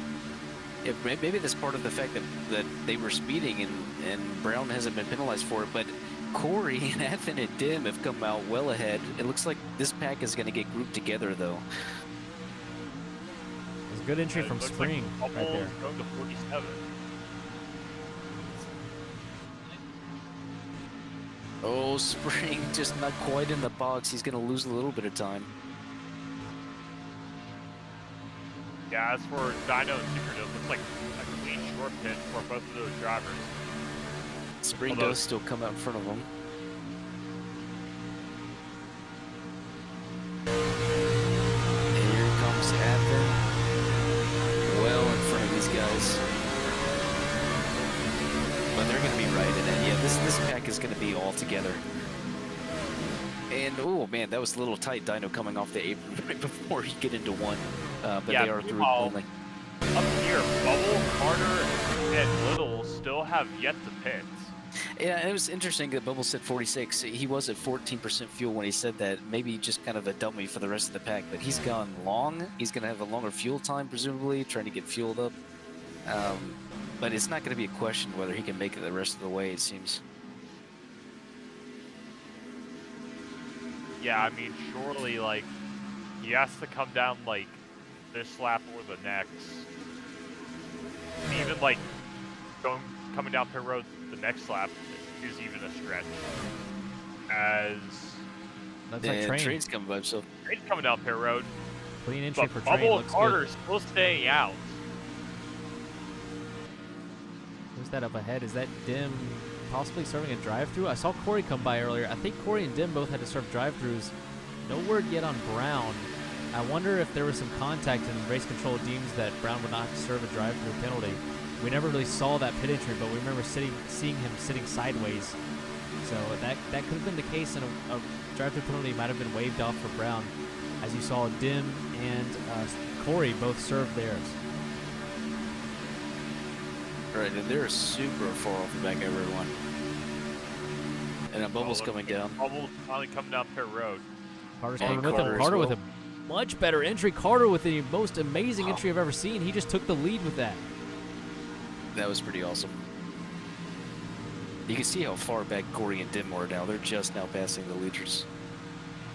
Yeah, maybe that's part of the fact that they were speeding and Brown hasn't been penalized for it, but Corey and Anthony and Dim have come out well ahead. It looks like this pack is going to get grouped together, though. It was a good entry And it from looks Spring like right there. Bubbles going to 47. Oh, Spring just not quite in the box. He's going to lose a little bit of time. Yeah, as for Dino and Secret, it looks like a clean short pit for both of those drivers. Spring Although- does still come out in front of him. Here comes Athen. Well in front of these guys. But they're going to be right in it. Yeah, this pack is going to be all together. And, oh man, that was a little tight. Dino coming off the apron right before he get into one. But Yeah, they are through meanwhile- only. Up here, Bubble, Carter, and Little still have yet to pit. Yeah, it was interesting that Bubble said 46. He was at 14% fuel when he said that. Maybe just kind of a dummy for the rest of the pack, but he's gone long. He's going to have a longer fuel time, presumably, trying to get fueled up. But it's not going to be a question whether he can make it the rest of the way, it seems. Yeah, I mean, surely, like, he has to come down, like, this lap or the next. And even, like, coming down pit road the next lap is even a stretch. As That's like Train. Train's coming by himself. Train's coming down pit road, Clean entry but for Train. Bubble and Looks Carter good. still staying out. Who's that up ahead? Is that Dim possibly serving a drive-through? I saw Corey come by earlier. I think Corey and Dim both had to serve drive-throughs. No word yet on Brown. I wonder if there was some contact and race control deems that Brown would not have to serve a drive-through penalty. We never really saw that pit entry, but we remember seeing him sitting sideways. So that could have been the case, and a drive-through penalty might have been waved off for Brown, as you saw Dim and Corey both serve theirs. Right, and they're super far off the back of everyone. And Bubble's coming down. Bubble's finally coming down pit road. Carter's And coming with him. Carter as Carter with well. a much better entry. Carter with the most amazing entry I've ever seen. He just took the lead with that. That was pretty awesome. You can see how far back Corey and Dim were now. They're just now passing the leaders.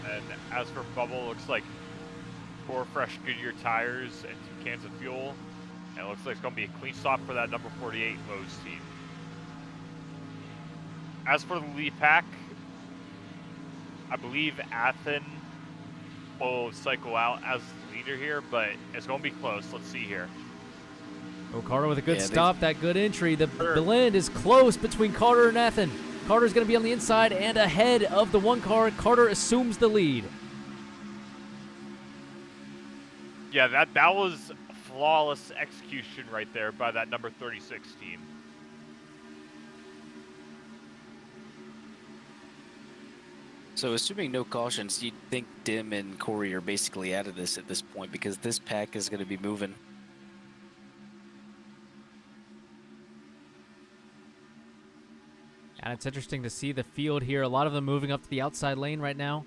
And as for Bubble, looks like 4 fresh Goodyear tires and 2 cans of fuel. And it looks like it's going to be a clean stop for that number 48 Lowe's team. As for the lead pack, I believe Athen will cycle out as the leader here, but it's going to be close. Let's see here. Oh, Carter with a good Yeah, stop. That good entry. The blend is close between Carter and Athen. Carter's going to be on the inside and ahead of the one car. Carter assumes the lead. Yeah, that was flawless execution right there by that number 36 team. So assuming no cautions, you'd think Dim and Corey are basically out of this at this point because this pack is going to be moving. And it's interesting to see the field here. A lot of them moving up to the outside lane right now.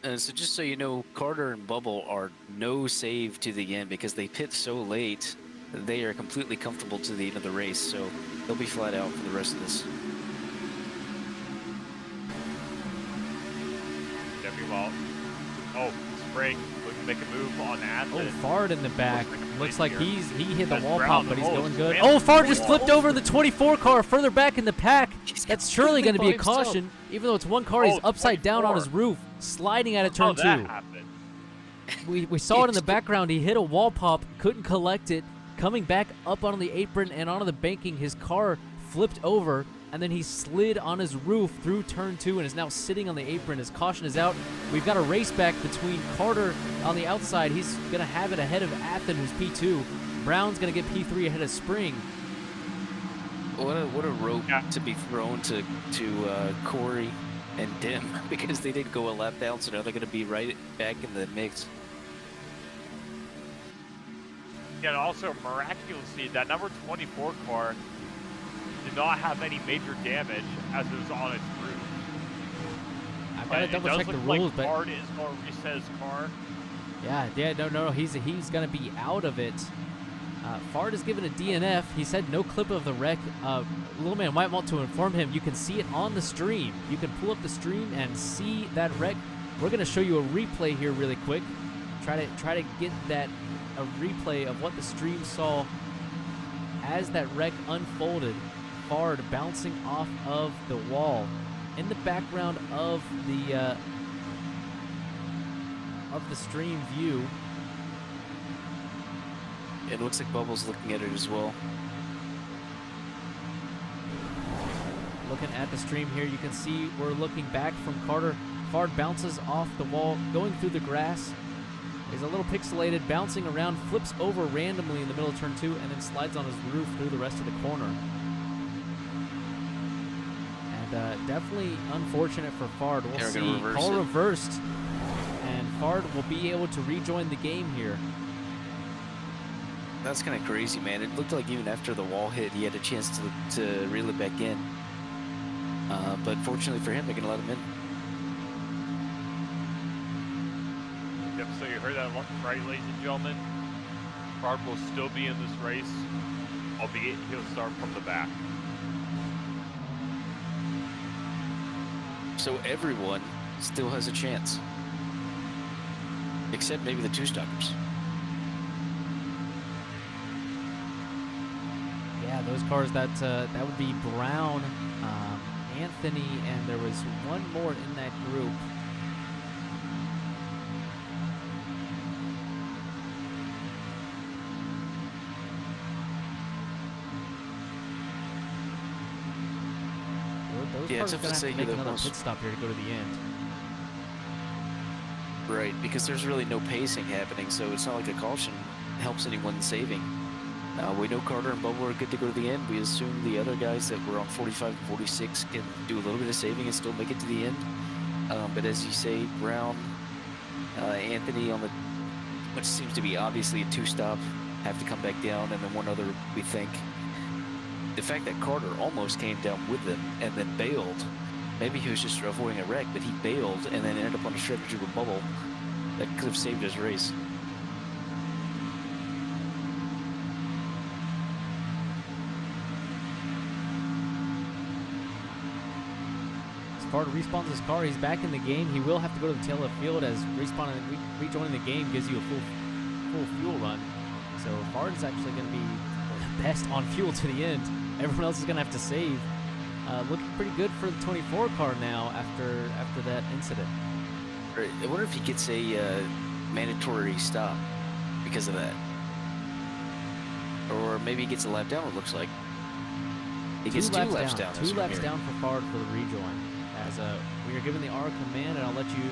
And so just so you know, Carter and Bubble are no save to the end because they pit so late. They are completely comfortable to the end of the race, so they'll be flat out for the rest of this. Well, oh, Sprague looking to make a move on that. Oh, Fard in the back. Looks like he hit the wall Brown, pop, but he's oh, going good. man. Oh, Fard just flipped over the 24 car further back in the pack. That's surely going to be a caution, even though it's one car. He's upside down on his roof, sliding out of turn 2. Happened? We saw it in the background. He hit a wall pop, couldn't collect it. Coming back up on the apron and onto the banking, his car flipped over, and then he slid on his roof through turn 2 and is now sitting on the apron. His caution is out. We've got a race back between Carter on the outside. He's going to have it ahead of Athen, who's P2. Brown's going to get P3 ahead of Spring. What a rope to be thrown to Corey and Dim because they didn't go a lap down, so now they're going to be right back in the mix. Yeah, and also miraculously, that number 24 car did not have any major damage as it was on its roof. I've got to double check the rules, but Fard is going to reset his car. Yeah, no, he's going to be out of it. Fard is given a DNF. He said no clip of the wreck. Little man might want to inform him. You can see it on the stream. You can pull up the stream and see that wreck. We're going to show you a replay here really quick. Try to get a replay of what the stream saw as that wreck unfolded. Fard bouncing off of the wall in the background of the stream view. It looks like Bubble's looking at it as well. Looking at the stream here, you can see we're looking back from Carter. Fard bounces off the wall, going through the grass. Is a little pixelated, bouncing around, flips over randomly in the middle of turn 2, and then slides on his roof through the rest of the corner. And definitely unfortunate for Fard. We'll see. Call reversed, and Fard will be able to rejoin the game here. That's kind of crazy, man. It looked like even after the wall hit, he had a chance to reel it back in. But fortunately for him, they're going to let him in. Yep, so you heard that right, ladies and gentlemen. Fard will still be in this race, albeit he'll start from the back. So everyone still has a chance. Except maybe the two-stoppers. Yeah, those cars, that would be Brown, Anthony, and there was one more in that group. Those cars are going to have to make another pit stop here to go to the end. Right, because there's really no pacing happening, so it's not like a caution helps anyone saving. We know Carter and Bubble are good to go to the end. We assume the other guys that were on 45 and 46 can do a little bit of saving and still make it to the end. But as you say, Brown, Anthony on the, which seems to be obviously a two-stop, have to come back down, and then one other, we think. The fact that Carter almost came down with them and then bailed, maybe he was just avoiding a wreck, but he bailed and then ended up on a strategy with Bubble that could have saved his race. Fard respawns his car. He's back in the game. He will have to go to the tail of the field as rejoining the game gives you a full fuel run. So Fard is actually going to be best on fuel to the end. Everyone else is going to have to save. Looking pretty good for the 24 car now after that incident. I wonder if he gets a mandatory stop because of that. Or maybe he gets a lap down, it looks like. He gets two laps down. Two laps down for Fard for the rejoin. As we are given the R command, and I'll let you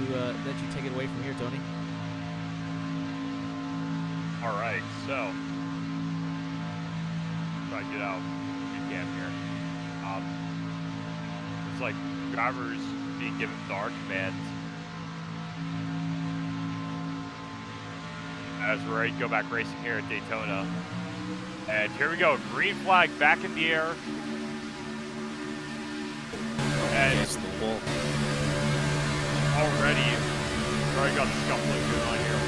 take it away from here, Tony. All right, so try to get out if you can here. It's like drivers being given the R command as we're ready to go back racing here at Daytona. And here we go, green flag back in the air. And Against the wall. already got the scuffling going on here.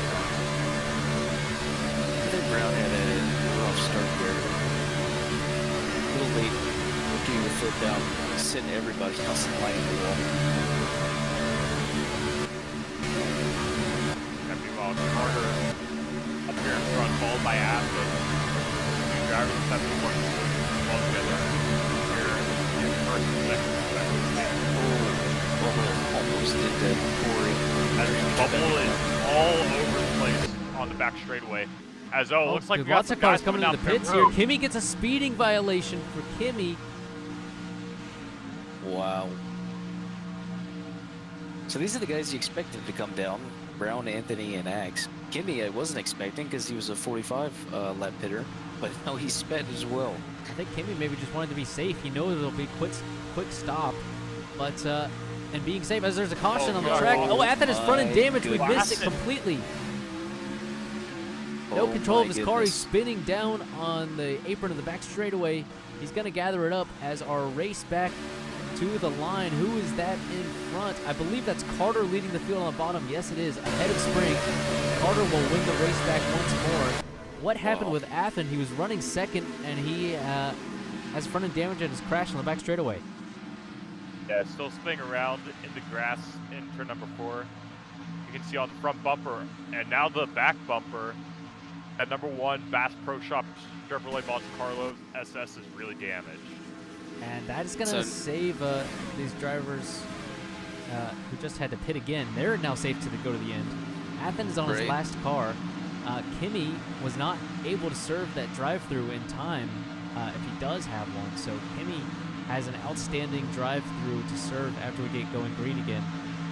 I think Brown had a rough start there. A little late, getting the foot down, sitting everybody else in line in the wall. And meanwhile, Carter up here in front, followed by Aspen. Two drivers have been working well together here in first and second. Bubble almost did that. Corey. As Bubble is all over the place on the back straightaway. As looks like we got lots some of cars guys coming down into the pits here. Kimmy gets a speeding violation for Kimmy. Wow. So these are the guys you expected to come down. Brown, Anthony, and Axe. Kimmy I wasn't expecting because he was a 45 lap hitter, but now he's sped as well. I think Kimmy maybe just wanted to be safe. He knows it'll be a quick stop, but and being safe as there's a caution on the track. Oh, Athen is front end damage. We missed it completely. No control of his car. He's spinning down on the apron of the back straightaway. He's going to gather it up as our race back to the line. Who is that in front? I believe that's Carter leading the field on the bottom. Yes, it is. Ahead of Spring. Carter will win the race back once more. What happened with Athen? He was running second, and he has front end damage and has crashed on the back straightaway. Yeah, still spinning around in the grass in turn number 4. You can see on the front bumper, and now the back bumper at number 1, Bass Pro Shop Chevrolet Monte Carlo SS is really damaged. And that is going to save these drivers who just had to pit again. They're now safe to go to the end. Athen is on his last car. Kimmy was not able to serve that drive-through in time if he does have one. So Kimmy has an outstanding drive-through to serve after we get going green again.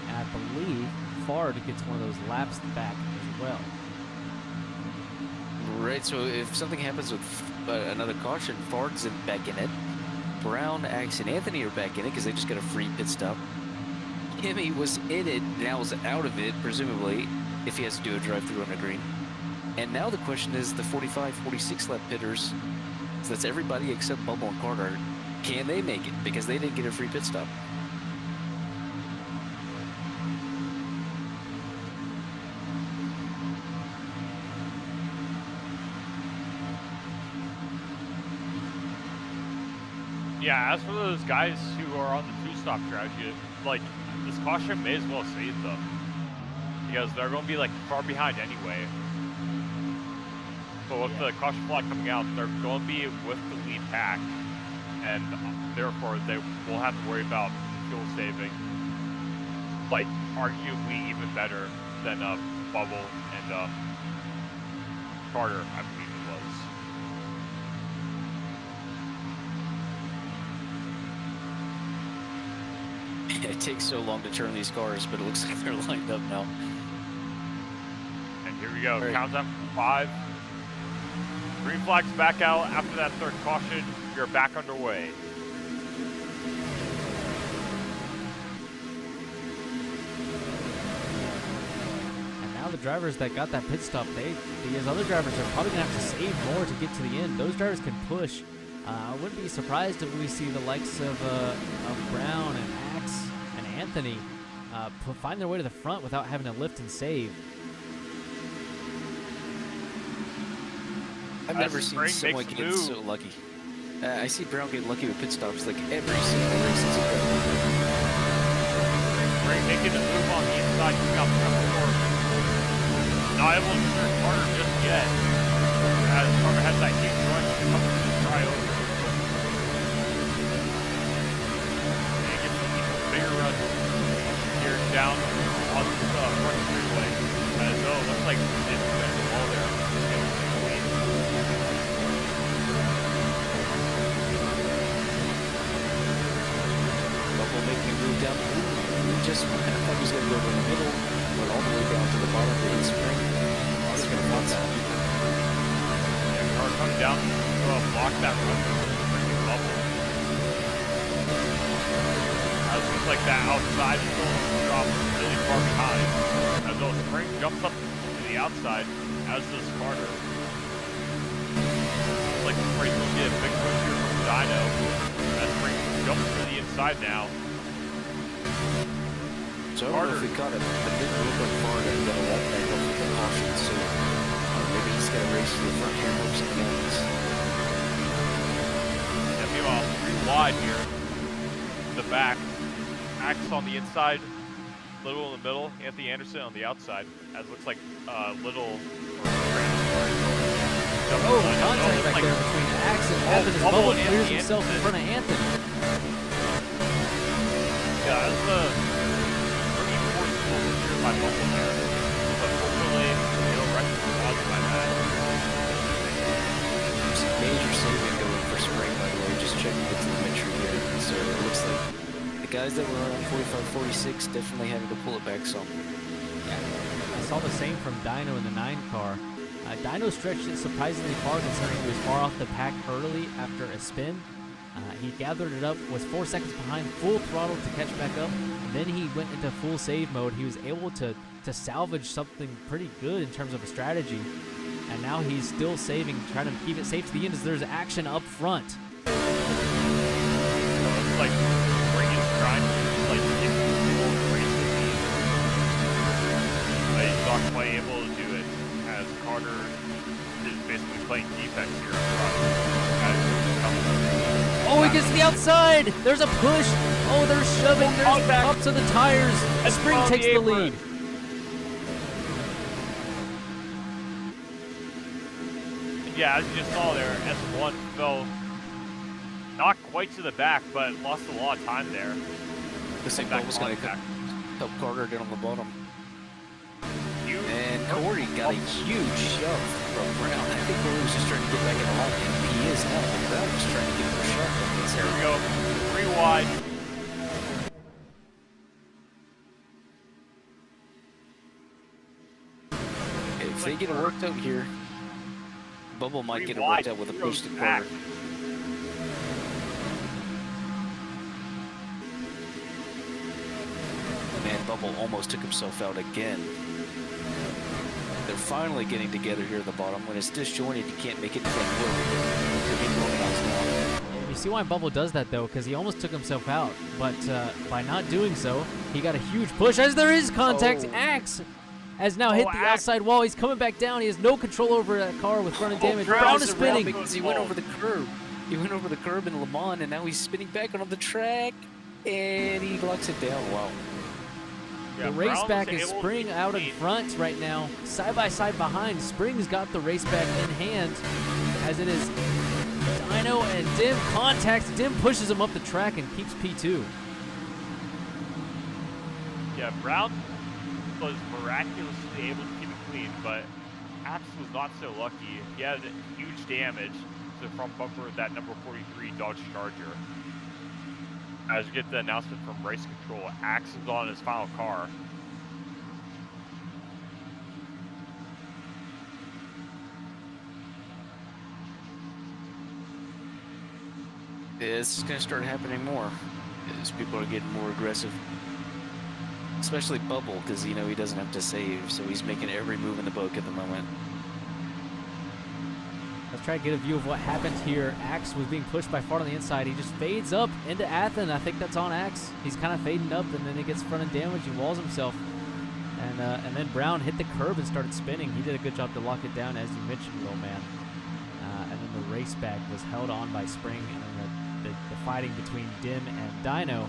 And I believe Fard gets one of those laps back as well. Right, so if something happens with another caution, Fard's back in it. Brown, Axe, and Anthony are back in it because they just got a free pit stop. Kimmy was in it, now is out of it, presumably, if he has to do a drive-through on the green. And now the question is the 45, 46 lap pitters, so that's everybody except Bubble and Carter, can they make it? Because they didn't get a free pit stop. Yeah, as for those guys who are on the 2-stop strategy, like, this caution may as well save them. Because they're going to be, like, far behind anyway. But with the caution flag coming out, they're going to be with the lead pack. And therefore, they will have to worry about fuel saving. Like, arguably even better than Bubble and Carter, I believe it was. It takes so long to turn these cars, but it looks like they're lined up now. And here we go, countdown 5. Green flag's back out after that third caution. We are back underway. And now the drivers that got that pit stop, these other drivers are probably going to have to save more to get to the end. Those drivers can push. I wouldn't be surprised if we see the likes of Brown and Axe and Anthony find their way to the front without having to lift and save. I've never seen someone get so lucky. I see Brown get lucky with pit stops like every single race. Spring making the move on the inside, coming out from number 4. Not able to turn Carter just yet. As Carter has that huge run to come to the try over. And gets an even bigger run here down on the front straightaway. As looks like it's going to wall there. just went. I thought he was going to go over the middle, went all the way down to the bottom of the spring. I was going to want that. Yeah, car coming down, block that run from the freaking bubble. It looks like that outside is going to drop really far behind. As though Spring jumps up to the outside, as does Carter. Looks like Spring will get a big push here from Dino. As Spring jumps to the inside now. So I don't know if he caught it. It didn't look like Carter got a left back up with the caution, so maybe he's got to race to the front here, hope something happens. Yeah, meanwhile, 3 wide here. The back. Axe on the inside, Little in the middle, Anthony Anderson on the outside. As looks like Little. Contact back there between Axe and Anthony. Bubble clears himself in front of Anthony. Yeah, that's pretty forceful here by Bubble there. But hopefully, Rex caused by that. Some major saving going for Spring, by the way. Just checking the telemetry here. So it looks like guys that were on 45-46 definitely having to pull it back some. Yeah, I saw the same from Dino in the 9 car. Dino stretched it surprisingly far considering he was far off the pack early after a spin. He gathered it up, was 4 seconds behind, full throttle to catch back up. Then he went into full save mode. He was able to salvage something pretty good in terms of a strategy. And now he's still saving, trying to keep it safe to the end as there's action up front. It's like trying to get people to race the team. But he's not quite able to do it as Carter is basically playing defense here up front. Oh, he gets to the outside! There's a push! Oh, they're shoving, there's up to the tires! Spring takes the lead. Yeah, as you just saw there, S1 fell not quite to the back, but lost a lot of time there. This thing was going to help Carter get on the bottom. And Corey got a huge shove from Brown. I think Corey was just trying to get back in the line, and he is now. Brown was trying to get him a shove. Here we go. 3 wide. If they get it worked out here, Bubble might get it worked out with a push to Carter. Man, Bubble almost took himself out again. They're finally getting together here at the bottom. When it's disjointed, you can't make it work. You see why Bubble does that, though, because he almost took himself out. But by not doing so, he got a huge push. As there is contact, Axe has now hit the outside wall. He's coming back down. He has no control over that car with front end damage. Brown is spinning. Because he went over the curb. He went over the curb in Le Mans, and now he's spinning back on the track. And he locks it down. Wow. The race back is Spring out in front right now, side by side behind. Spring's got the race back in hand as it is Dino and Dim contacts. Dim pushes him up the track and keeps P2. Yeah, Brown was miraculously able to keep it clean, but Axe was not so lucky. He had huge damage to the front bumper of that number 43 Dodge Charger. As you get the announcement from race control, Axe is on his final car. This is going to start happening more as people are getting more aggressive. Especially Bubble, because, you know, he doesn't have to save, so he's making every move in the book at the moment. Let's try to get a view of what happened here. Axe was being pushed by far on the inside. He just fades up into Athen. I think that's on Axe. He's kind of fading up, and then he gets front end damage. He walls himself. And then Brown hit the curb and started spinning. He did a good job to lock it down, as you mentioned, Little Man. And then the race back was held on by Spring, and then the fighting between Dim and Dino.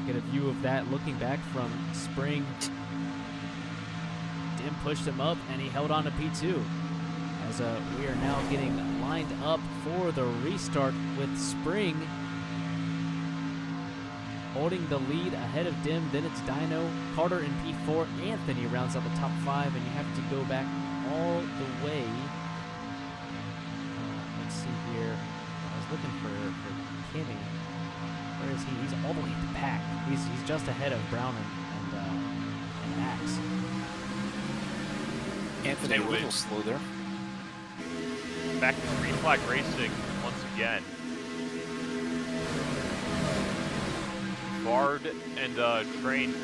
Get a view of that looking back from Spring. Dim pushed him up, and he held on to P2. As we are now getting lined up for the restart with Spring holding the lead ahead of Dim. Then it's Dino, Carter in P4. Anthony rounds out the top 5, and you have to go back all the way. Let's see here. I was looking for Kenny. Where is just ahead of Brown and Axe. Anthony a little slow there. Back to green flag racing once again. Bard and Train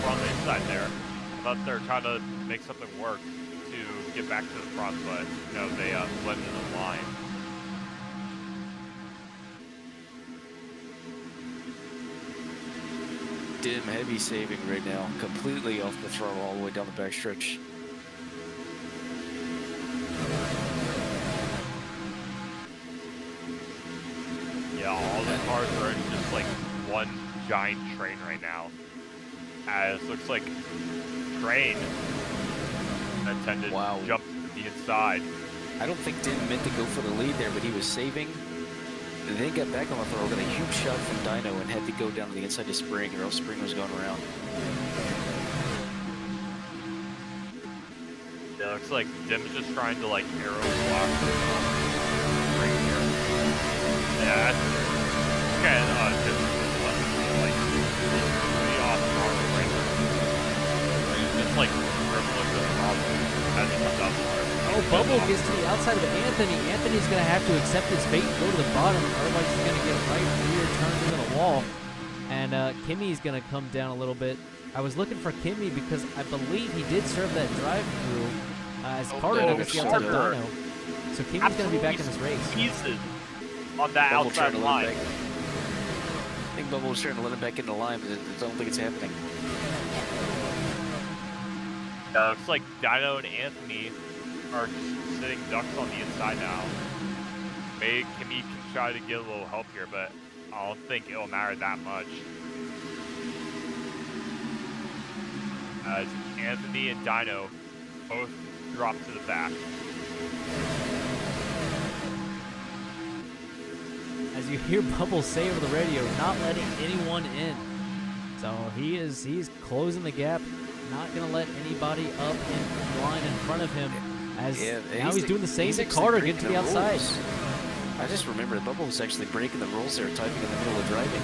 on the inside there. I thought they were trying to make something work to get back to the front, but no, they blended the line. Dim heavy saving right now, completely off the throttle all the way down the backstretch. Yeah, all the cars are in just like one giant train right now. As looks like Train intended to jump to the inside. I don't think Dim meant to go for the lead there, but he was saving. And then got back on the throttle, got a huge shot from Dino and had to go down to the inside of Spring, or else Spring was going around. Yeah, looks like Dim's just trying to like arrow block Spring here. Yeah, that's okay. Dim's like really off throttle right now. He's just like dribbling the throttle as he comes out the car. Oh, Bubble gets to the outside of Anthony. Anthony's going to have to accept his fate and go to the bottom. Otherwise, he's going to get right rear turned into the wall. And Kimmy's going to come down a little bit. I was looking for Kimmy because I believe he did serve that drive-through as Carter noticed the outside of Dino. So Kimmy's going to be back in this race. Pieces on that Bubble outside line. I think Bubble was trying to let him back in the line, but I don't think it's happening. Looks like Dino and Anthony are just sitting ducks on the inside now. Maybe Kimmy can try to get a little help here, but I don't think it'll matter that much. As Anthony and Dino both drop to the back. As you hear Bubble say over the radio, not letting anyone in. So he's closing the gap, not going to let anybody up in line in front of him. As now he's doing the same to Carter, getting to the outside. I just remember Bubble was actually breaking the rules there, typing in the middle of driving.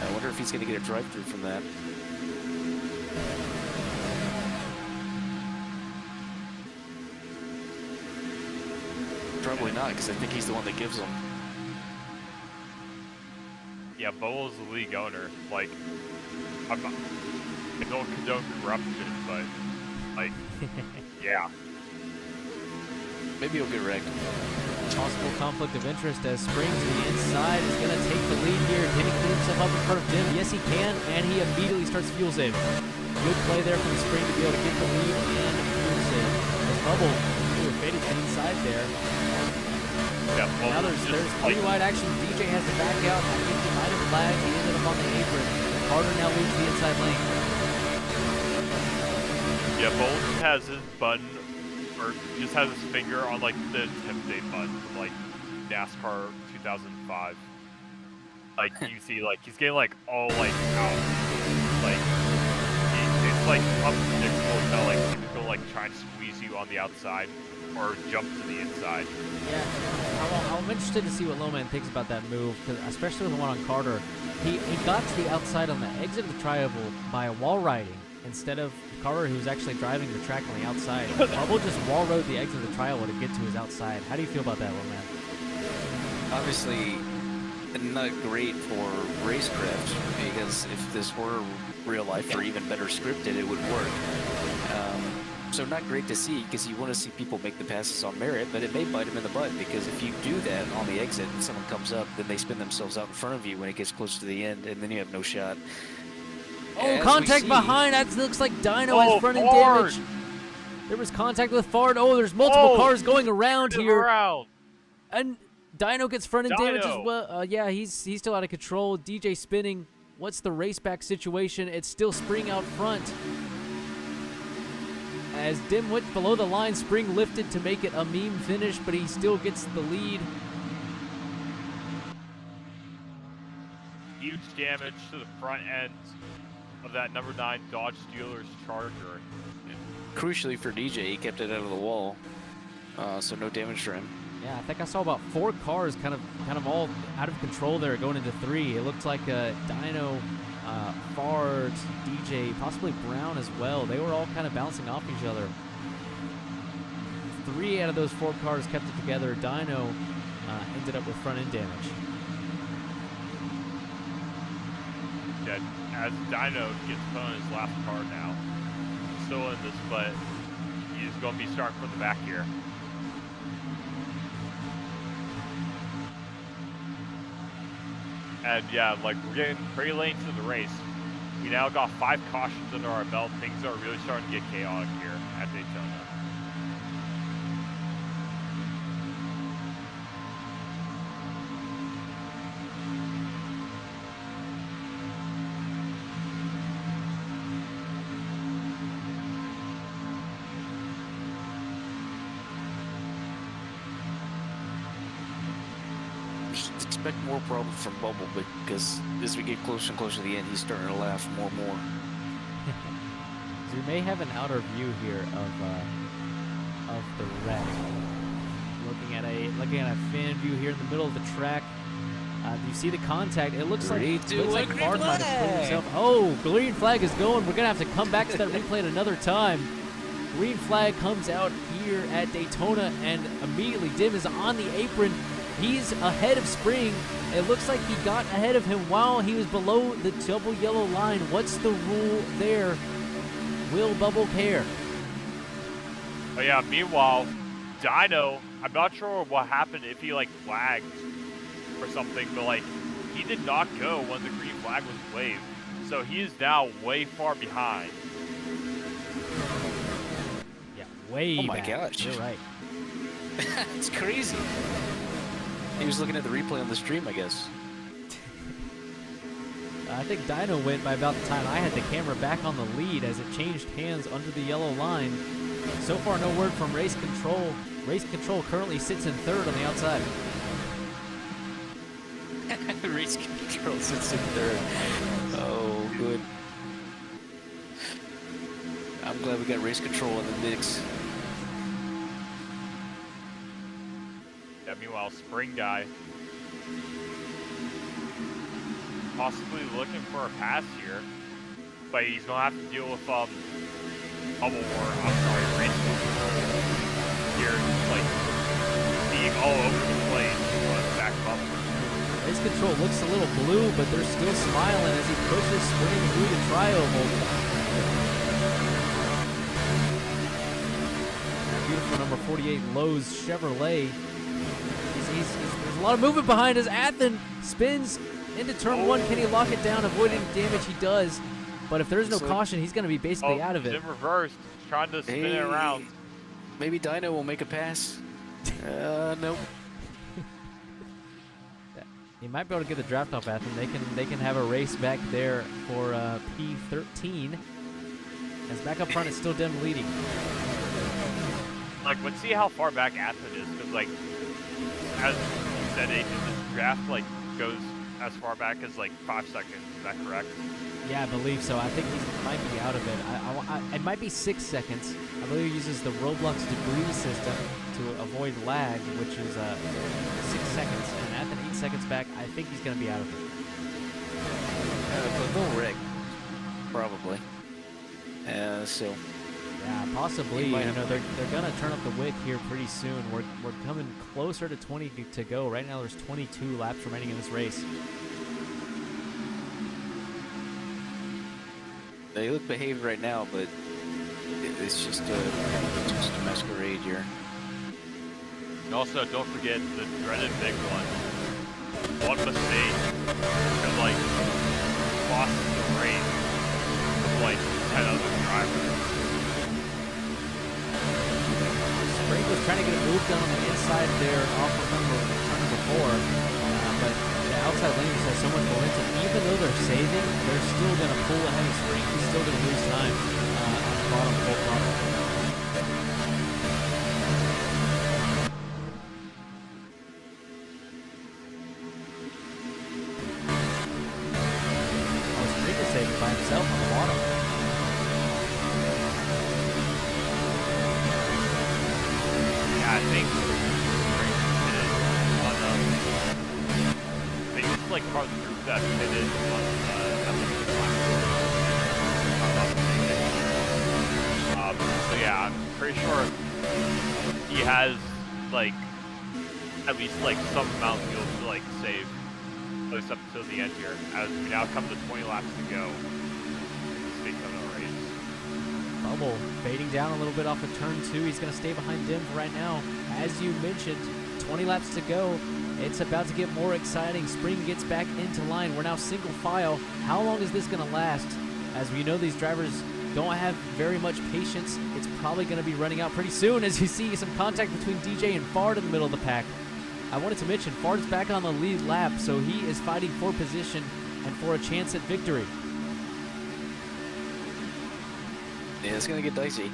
I wonder if he's going to get a drive-through from that. Probably not, because I think he's the one that gives them. Yeah, Bubble's the league owner. Like, I don't condone corruption, but, like, yeah. Maybe he'll get wrecked. Possible conflict of interest as Spring to the inside is going to take the lead here. Can he clean himself up in front of Dim? Yes, he can, and he immediately starts fuel saving. Good play there from Spring to be able to get the lead and fuel save. As Bubble faded to the inside there. Yeah, now there's pretty wide action. DJ has to back out. I think he might have flagged. He ended up on the apron. Carter now leads the inside lane. Yeah, Bolton has his button, or just has his finger on like the Intimidate button from like NASCAR 2005. Like you see, like he's getting like all like out, like it's like unpredictable how like people like try and squeeze you on the outside or jump to the inside. Yeah, I'm interested to see what Lowman thinks about that move, because especially with the one on Carter, he got to the outside on the exit of the tri-oval by a wall riding instead of Carter, who's actually driving the track on the outside. Bubble just wall rode the exit of the tri-oval to get to his outside. How do you feel about that, Lowman? Obviously, not great for racecraft, because if this were real life or even better scripted, it would work. So not great to see, because you want to see people make the passes on merit, but it may bite them in the butt, because if you do that on the exit and someone comes up, then they spin themselves out in front of you when it gets close to the end, and then you have no shot. Oh, contact behind. That looks like Dino has front end damage. There was contact with Fard. Oh, there's multiple cars going around here. And Dino gets front end damage as well. Yeah, he's still out of control. DJ spinning. What's the race back situation? It's still Spring out front. As Dim went below the line, Spring lifted to make it a meme finish, but he still gets the lead. Huge damage to the front end of that number 9 Dodge Steelers Charger. Crucially for DJ, he kept it out of the wall, so no damage for him. Yeah, I think I saw about 4 cars kind of all out of control there going into 3. It looked like Dino Fard, DJ, possibly Brown as well. They were all kind of bouncing off each other. 3 out of those 4 cars kept it together. Dino ended up with front end damage. Yeah, as Dino gets put on his last car now, still in this, but he's going to be starting from the back here. And yeah, like we're getting pretty late into the race. We now got 5 cautions under our belt. Things are really starting to get chaotic here at Daytona. Expect more problems from Bubble because as we get closer and closer to the end, he's starting to laugh more and more. So we may have an outer view here of the wreck. Looking at a fan view here in the middle of the track. You see the contact. It looks like Fard might have put himself. Oh, green flag is going. We're gonna have to come back to that replay at another time. Green flag comes out here at Daytona, and immediately Dim is on the apron. He's ahead of Spring. It looks like he got ahead of him while he was below the double yellow line. What's the rule there? Will Bubble care? Oh yeah, meanwhile, Dino, I'm not sure what happened if he like flagged or something, but like he did not go when the green flag was waved. So he is now way far behind. Yeah, way Oh my back. gosh. You're right. It's crazy. He was looking at the replay on the stream, I guess. I think Dino went by about the time I had the camera back on the lead as it changed hands under the yellow line. So far, no word from Race Control. Race Control currently sits in 3rd on the outside. Race Control sits in 3rd. Oh, good. I'm glad we got Race Control in the mix. Yeah, meanwhile, Spring guy possibly looking for a pass here, but he's gonna have to deal with Race Control here, like being all over the place on the back bumper. Race Control looks a little blue, but they're still smiling as he pushes Spring through the tri-oval. Beautiful number 48 Lowe's Chevrolet. There's a lot of movement behind as Athen spins into turn 1. Can he lock it down, avoiding damage? He does. But if there's no caution, he's going to be basically out of it. He's in reverse, trying to spin it around. Maybe Dino will make a pass. Nope. He might be able to get the draft off Athen. They can have a race back there for P13. As back up front, it's still Dem leading. Like, let's see how far back Athen is, because like, as you said, Aiden, this draft like goes as far back as like 5 seconds. Is that correct? Yeah, I believe so. I think he might be out of it. It might be 6 seconds. I believe he uses the Roblox degree system to avoid lag, which is 6 seconds. And Athen 8 seconds back. I think he's going to be out of it. But no wreck, probably. So. Yeah, possibly. You know, they're gonna turn up the wick here pretty soon. We're coming closer to 20 to go. Right now, there's 22 laps remaining in this race. They look behaved right now, but it's just a masquerade here. And also, don't forget the dreaded big one. One mistake could like cost the race of like 10 other drivers. Spring was trying to get a move done on the inside there off of turn number 4, but the outside lane just has so much momentum. Even though they're saving, they're still going to pull ahead of Spring. He's still going to lose time on the bottom full throttle. Spring is saving by himself on the bottom. I think it's like part of the group that pitted on pretty sure he has like at least like some amount of fuel to like save, at least up until the end here, as we now come to 20 laps to go. Bubble fading down a little bit off of turn 2. He's going to stay behind Dim for right now. As you mentioned, 20 laps to go. It's about to get more exciting. Spring gets back into line. We're now single file. How long is this going to last? As we know, these drivers don't have very much patience. It's probably going to be running out pretty soon, as you see some contact between DJ and Fard in the middle of the pack. I wanted to mention, Fard's back on the lead lap, so he is fighting for position and for a chance at victory. Yeah, it's going to get dicey.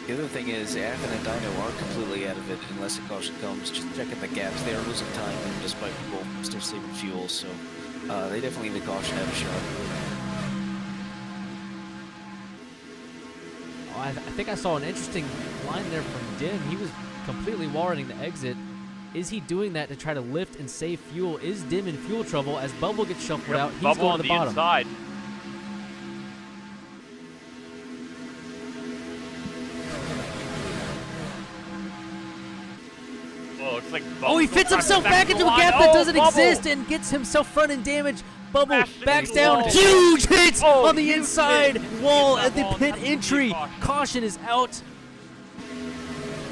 The other thing is, Athen and Dino are completely out of it unless a caution comes. Just checking the gaps. They are losing time despite people still saving fuel, so they definitely need the caution to have a shot. Oh, I think I saw an interesting line there from Dim. He was completely warning the exit. Is he doing that to try to lift and save fuel? Is Dim in fuel trouble as Bubble gets shuffled out? He's Bubble going on to the the bottom. inside. Well, looks like Oh, he fits himself back into a gap that doesn't exist and gets himself front end damage. Bubble backs down. wall. Huge hit on the huge inside hit. wall Hit at the that wall. pit That's a entry. caution. Caution is out.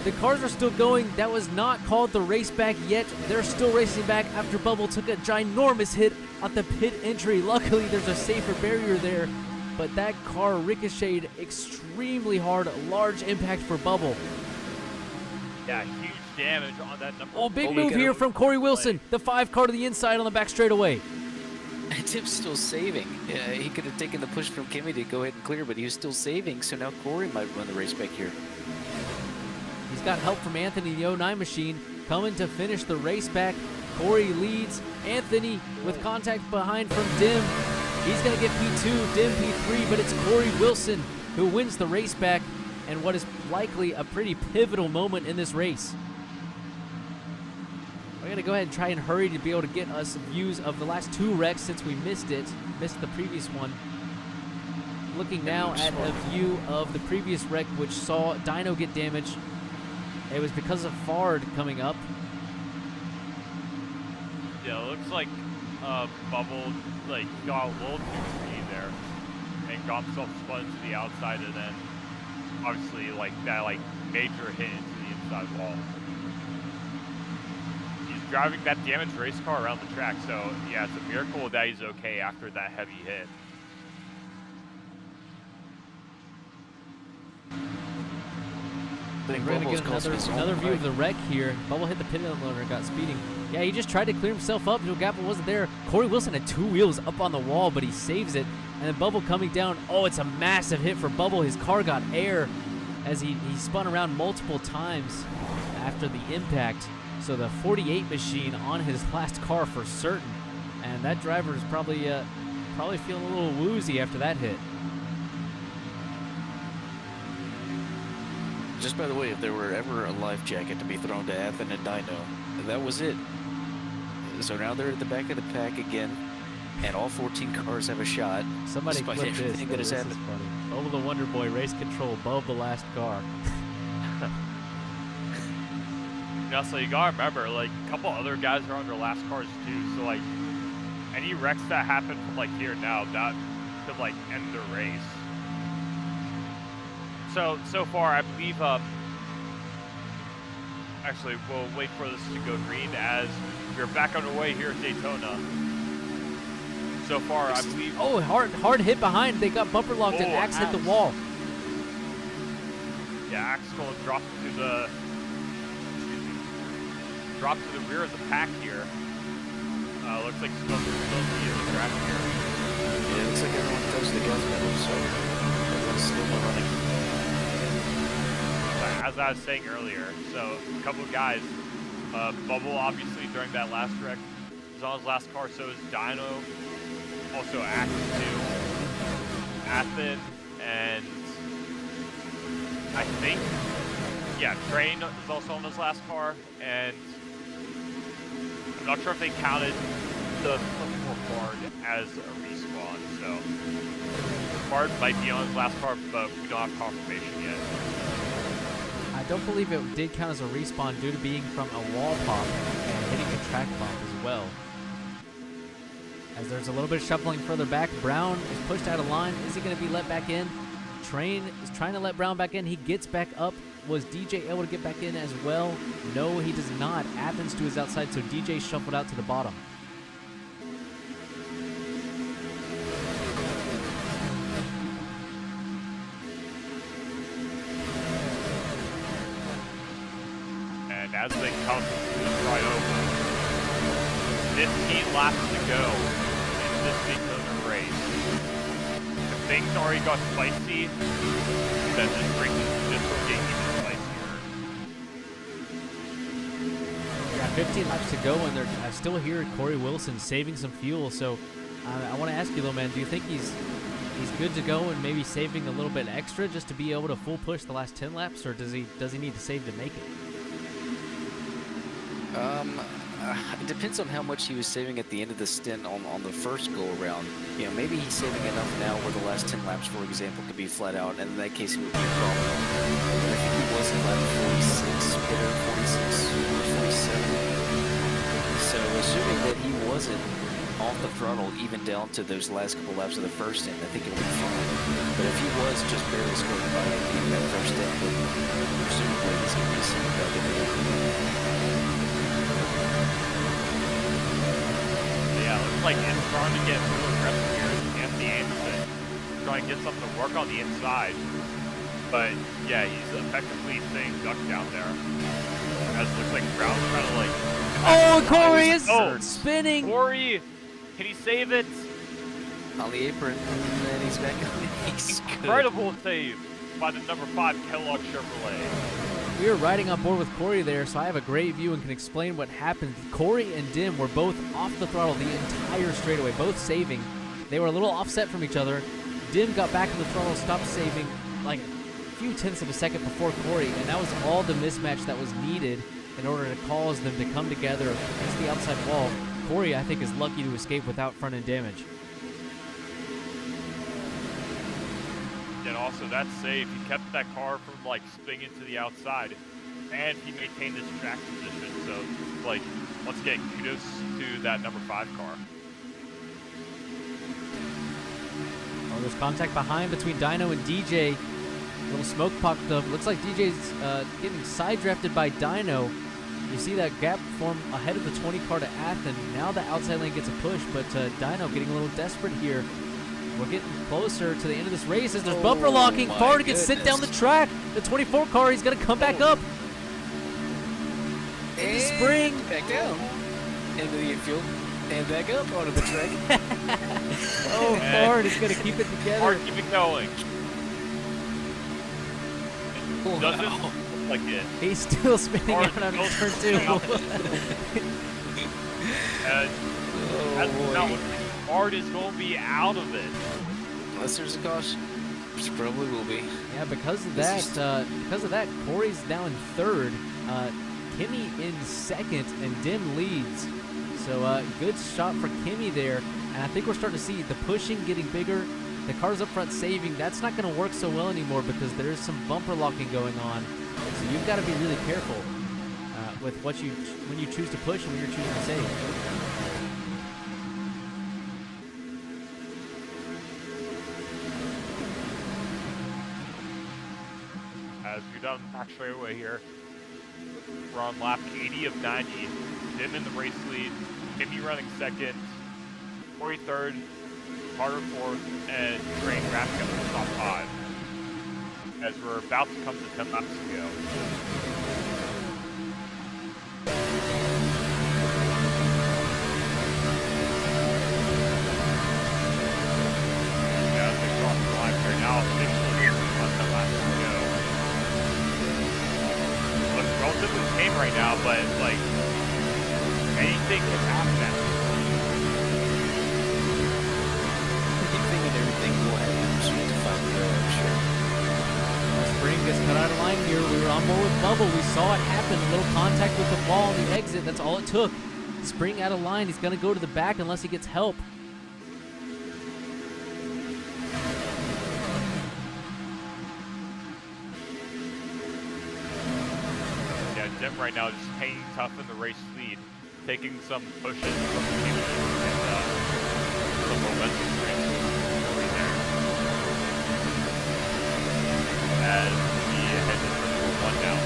The cars are still going. That was not called the race back yet. They're still racing back after Bubble took a ginormous hit at the pit entry. Luckily, there's a safer barrier there, but that car ricocheted extremely hard. Large impact for Bubble. Yeah, huge damage on that number. Oh, big Oh, move look at here him. from Corey Wilson. The 5 car to the inside on the back straightaway. Tim's still saving. Yeah, he could have taken the push from Kimmy to go ahead and clear, but he was still saving, so now Corey might run the race back here. He's got help from Anthony, the 09 machine, coming to finish the race back. Corey leads. Anthony with contact behind from Dim. He's going to get P2, Dim P3, but it's Corey Wilson who wins the race back and what is likely a pretty pivotal moment in this race. We're going to go ahead and try and hurry to be able to get us views of the last 2 wrecks since we missed the previous one. Looking now at a view of the previous wreck, which saw Dino get damaged. It was because of Fard coming up. Yeah, it looks like Bubble like got a little too free there and got himself spun to the outside, and then obviously like that like major hit into the inside wall. He's driving that damaged race car around the track, so yeah, it's a miracle that he's okay after that heavy hit. We're going to get another view of the wreck here. Bubble hit the pit loader and got speeding. Yeah, he just tried to clear himself up. No gap wasn't there. Corey Wilson had 2 wheels up on the wall, but he saves it. And then Bubble coming down. Oh, it's a massive hit for Bubble. His car got air as he spun around multiple times after the impact. So the 48 machine on his last car for certain. And that driver is probably feeling a little woozy after that hit. Just by the way, if there were ever a life jacket to be thrown to Athen and Dino, that was it. So now they're at the back of the pack again, and all 14 cars have a shot. Somebody despite clip this. everything that has This is happened. funny. Bubble the Wonder Boy race control above the last car. Yeah, so you gotta remember, like a couple other guys are on their last cars too. So like any wrecks that happen from like here now, that could like end the race. So far, I believe, actually, we'll wait for this to go green as we're back underway here at Daytona. So far, I believe... Oh, hard hit behind. They got bumper locked and Axe hit the wall. Yeah, Axe going to drop to the rear of the pack here. Looks like Smoker's still in the track here. Yeah, it looks like everyone touched the gas pedal, so everyone's still running. As I was saying earlier, so a couple of guys, Bubble obviously during that last wreck was on his last car, so is Dino, also Axe too, Athen, and I think, yeah, Train is also on his last car, and I'm not sure if they counted the Fard as a respawn, so Fard might be on his last car, but we don't have confirmation yet. don't believe it did count as a respawn due to being from a wall pop and hitting a track bump as well. As there's a little bit of shuffling further back, Brown is pushed out of line. Is he going to be let back in? Train is trying to let Brown back in. He gets back up. Was DJ able to get back in as well? No, he does not. Athens to his outside, so DJ shuffled out to the bottom. And as they come right over, 15 laps to go in this big race. If things already got spicy, then this race is just getting even spicier. Yeah, 15 laps to go, and I still hear Corey Wilson saving some fuel. So I want to ask you, though, man, do you think he's good to go and maybe saving a little bit extra just to be able to full push the last 10 laps, or does he need to save to make it? It depends on how much he was saving at the end of the stint on the first go around. You know, maybe he's saving enough now where the last 10 laps, for example, could be flat out, and in that case it would be a problem. But I think he was in lap 46, or 46, or 47. So assuming that he wasn't off the throttle even down to those last couple laps of the first stint, I think it would be fine. But if he was just barely scoring by in that first stint, then presumably he's going to be sitting back in the Yeah, looks like it's starting to get a little aggressive here. Anthony Anderson trying to get something to work on the inside. But yeah, he's effectively staying duck down there. As it looks like Brown's trying to like... Oh, Corey is spinning! Corey, can he save it? on the apron, and then he's back on the ace. Incredible save by the number 5 Kellogg Chevrolet. We were riding on board with Corey there, so I have a great view and can explain what happened. Corey and Dim were both off the throttle the entire straightaway, both saving. They were a little offset from each other. Dim got back in the throttle, stopped saving like a few tenths of a second before Corey, and that was all the mismatch that was needed in order to cause them to come together against the outside wall. Corey, I think, is lucky to escape without front-end damage. And also that save, he kept that car from like spinning to the outside, and he maintained his track position. So, like, once again, kudos to that number 5 car. Oh, there's contact behind between Dino and DJ. A little smoke popped up. Looks like DJ's getting side drafted by Dino. You see that gap form ahead of the 20 car to Athen. Now the outside lane gets a push, but Dino getting a little desperate here. We're getting closer to the end of this race as there's bumper locking. Farr gets sent down the track. The 24 car, he's going to come back up. And spring. Back down. Into the infield. And back up onto the track. Oh, Farr is going to keep it together. Farr, keep it going. Wow. Doesn't look like it. He's still spinning out on turn 2. And that's not what Farr is going to be out of it. Unless there's a caution, which probably will be. Yeah, because of that, Corey's now in third. Kimmy in second, and Dim leads. So good shot for Kimmy there. And I think we're starting to see the pushing getting bigger. The cars up front saving. That's not going to work so well anymore because there's some bumper locking going on. So you've got to be really careful with when you choose to push and when you're choosing to save. As we're down the back straightaway here, we're on lap 80 of 90. Dim in the race lead, Kimmy running second, Corey third, Carter fourth, and Drain wrapping up the top 5. As we're about to come to 10 laps to go. Yeah, as we cross the line here now, officially on 10 laps to go. Looks relatively tame right now, but like anything can happen at this point. Anything and everything will happen. Sweet to find the I'm sure. Spring gets cut out of line here. We were on board with Bubble. We saw it happen. A little contact with the wall on the exit. That's all it took. Spring out of line. He's going to go to the back unless he gets help. right now, just hanging tough in the race lead, taking some pushes from the team and some momentum right there. As he heads into one now,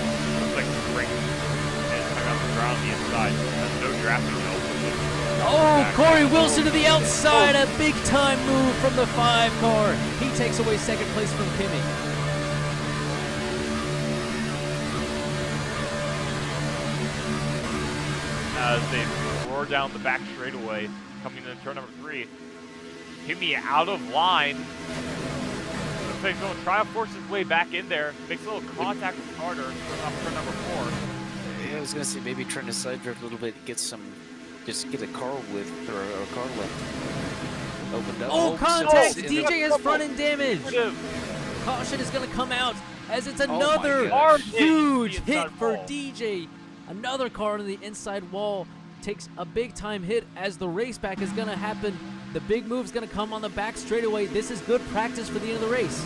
looks like the brake is coming off the ground on the inside. Has no drafting help. Oh, Corey Wilson to the outside, a big-time move from the 5 car. He takes away second place from Kimmy. As they roar down the back straightaway, coming into turn number 3. Kimmy out of line. Looks like he's going to try to force his way back in there. Makes a little contact with Carter off turn number 4. Yeah, I was gonna say maybe trying to side drift a little bit, just get a car width or a car length opened up. Oh, contact! so DJ has front end damage. Caution is going to come out as it's another gosh. huge The hit inside for wall. DJ. Another car on the inside wall takes a big-time hit as the race back is going to happen. The big move is going to come on the back straightaway. This is good practice for the end of the race.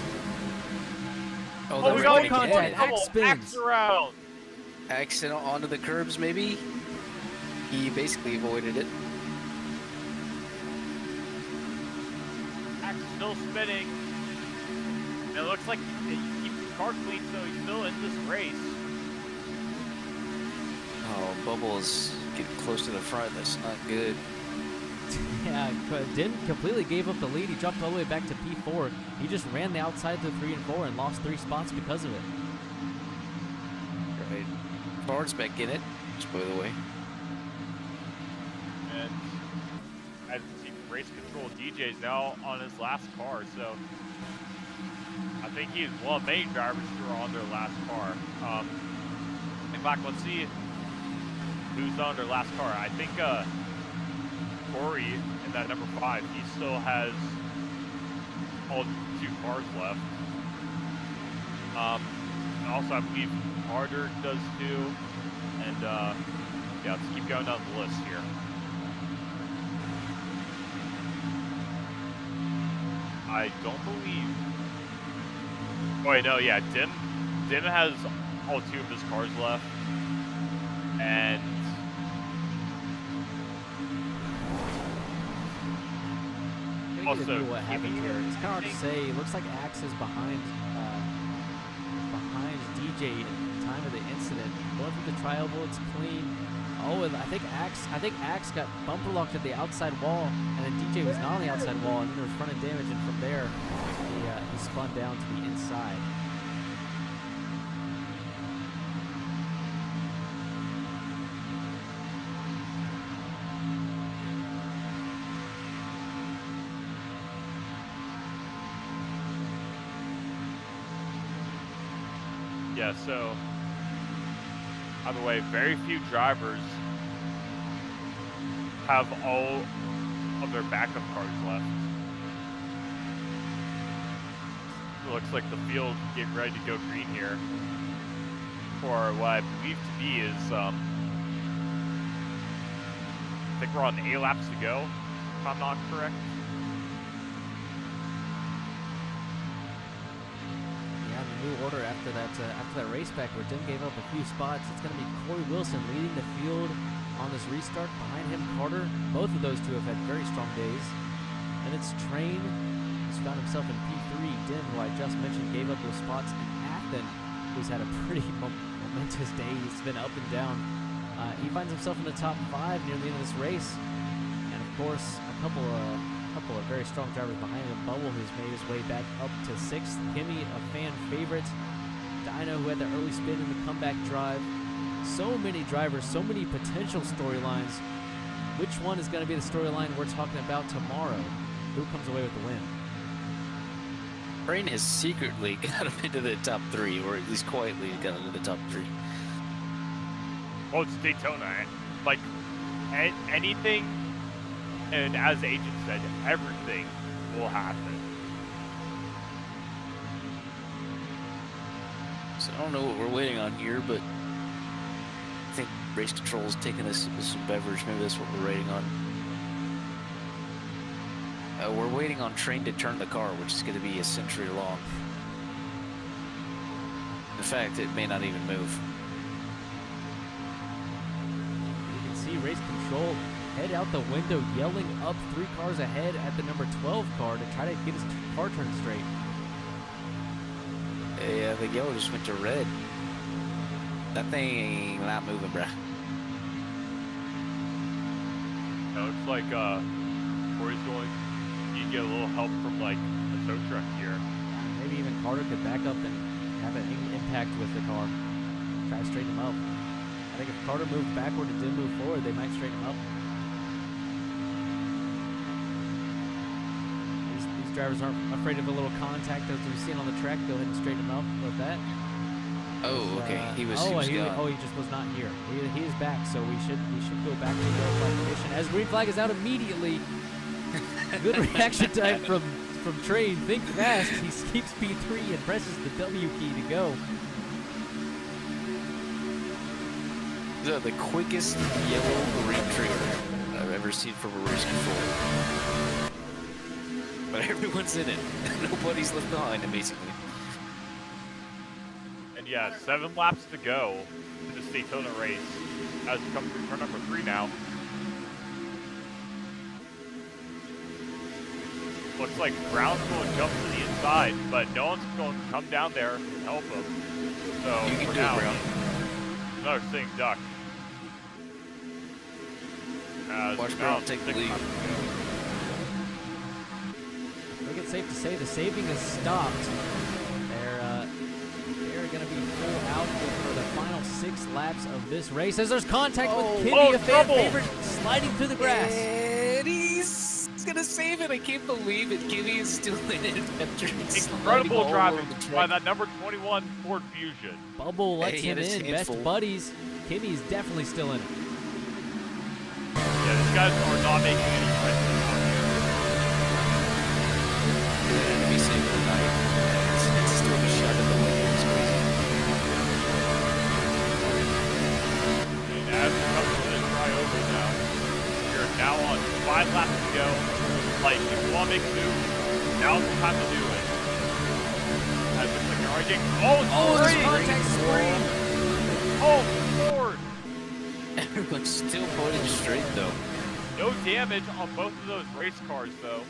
Oh, Oh, that we was got pretty contact. good. Axe spins. Axe around. Accident onto the curbs, maybe. He basically avoided it. Axe still spinning. And it looks like he keeps the car clean, so he's still in this race. Oh, Bubbles getting close to the front. That's not good. Yeah, didn't completely gave up the lead. He dropped all the way back to P4. He just ran the outside to 3 and 4 and lost 3 spots because of it. Right. Bard's back in it, just by the way. And as you see, race control DJ's now on his last car, so I think he is one of many drivers who are on their last car. In fact, let's see who's on their last car. I think Corey in that number 5, he still has all 2 cars left. And also, I believe Harder does too. And yeah, let's keep going down the list here. I don't believe. Oh wait, no, yeah, Dim has all 2 of his cars left, and also What happened here? It's kind of hard to say. It looks like Axe is behind DJ at the time of the incident. Going through the tri-oval, it's clean. Oh, and I think Axe got bumper locked at the outside wall, and then DJ was not on the outside wall, and then there was front end damage, and from there, he spun down to the inside. yeah, so by the way, very few drivers have all of their backup cars left. It looks like the field getting ready to go green here for what I believe to be is, I think we're on 8 laps to go, if I'm not correct. Yeah, the new order after that race back where Dim gave up a few spots, it's going to be Corey Wilson leading the field on this restart. Behind him, Carter. Both of those 2 have had very strong days. And it's Train, who's found himself in P3. Dim, who I just mentioned, gave up those spots. And Athen, who's had a pretty momentous day. He's been up and down. He finds himself in the top 5 near the end of this race. And of course, a couple of very strong drivers behind him. Bubble, who's made his way back up to 6th. Kimmy, a fan favorite. Dino, who had the early spin in the comeback drive. So many drivers, so many potential storylines. Which one is going to be the storyline we're talking about tomorrow? Who comes away with the win? Brain has secretly got him into the top 3, or at least quietly got him into the top 3. Well, it's Daytona. Like, anything, and as Agent said, everything will happen. So I don't know what we're waiting on here, but I think race control is taking us some beverage. Maybe that's what we're waiting on. We're waiting on Train to turn the car, which is going to be a century long. In fact, it may not even move. race control head out the window, yelling up 3 cars ahead at the number 12 car to try to get his car turned straight. Yeah, the yellow just went to red. That thing ain't not moving, bruh. Looks like Corey's going to get a little help from like a tow truck here. Maybe even Carter could back up and have an impact with the car. Try to straighten him up. I think if Carter moved backward and didn't move forward, they might straighten him up. These drivers aren't afraid of a little contact as we've seen on the track. Go ahead and straighten him up with that. Oh, okay. He was he gone. just was not here. He is back, so we should go back to the yellow flag condition. As green flag is out immediately. Good reaction time from Train. Think fast. He keeps P3 and presses the W key to go. The quickest yellow green trigger I've ever seen from a race control. But everyone's in it. Nobody's left behind, amazingly. And yeah, 7 laps to go in this Daytona race as we come through turn number 3 now. Looks like Brown's going to jump to the inside, but no one's going to come down there and help him. So You can for do it, now, Brown. another sitting duck. Watch Brown take the lead. I think it's safe to say the saving has stopped. They're going to be full out for the final 6 laps of this race as there's contact with Kimmy, a fan favorite, sliding through the grass. And he's going to save it. I can't believe it. Kimmy is still in it after Incredible driving by that number 21 Ford Fusion. Bubble lets Hey, him his in. hands Best full. buddies. Kimmy's definitely still in it. Yeah, these guys are not making any sense out here. Yeah, to be safe for the night. It's still a shot at the window. It's crazy. And as we come to this dry over now, we're now on 5 laps to go. Like, if you want to make a move, now's the time to do it. As it's like you're already getting, there's contact spring. Oh, Ford! Everyone's still pointing straight, though. No damage on both of those race cars, though.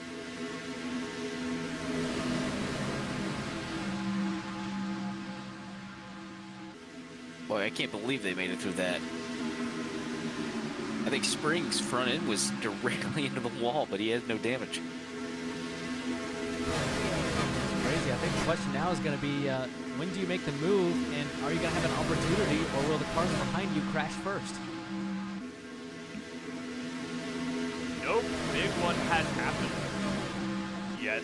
Boy, I can't believe they made it through that. I think Spring's front end was directly into the wall, but he had no damage. Crazy. I think the question now is going to be, when do you make the move, and are you going to have an opportunity, or will the cars behind you crash first? No big one has happened yet.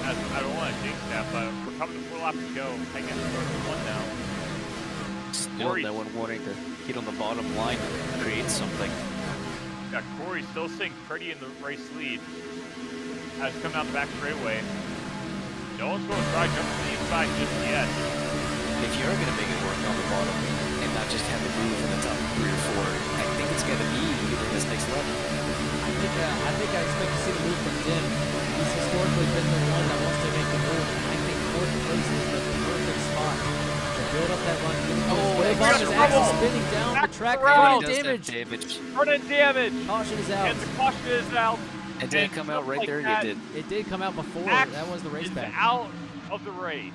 I don't want to jinx that, but we're coming to 4 laps to go. I guess we're 1 now. Still no one wanting to get on the bottom line and create something. Yeah, Corey's still sitting pretty in the race lead. As coming out the back straightaway. No one's going to try to jump to the inside just yet. If you are going to make it work on the bottom and not just have it move in the top 3 or 4, I think it's got to be in this next level. I think I expect to see the move from Dim. He's historically been the one that wants to make the move. I think 4th place is the perfect spot to build up that run. His axle spinning down the track. Front end damage. Front end damage. Caution is out. And the caution is out. And did it come out right there? That, it did. It did come out before. Max That was the race is back. out of the race.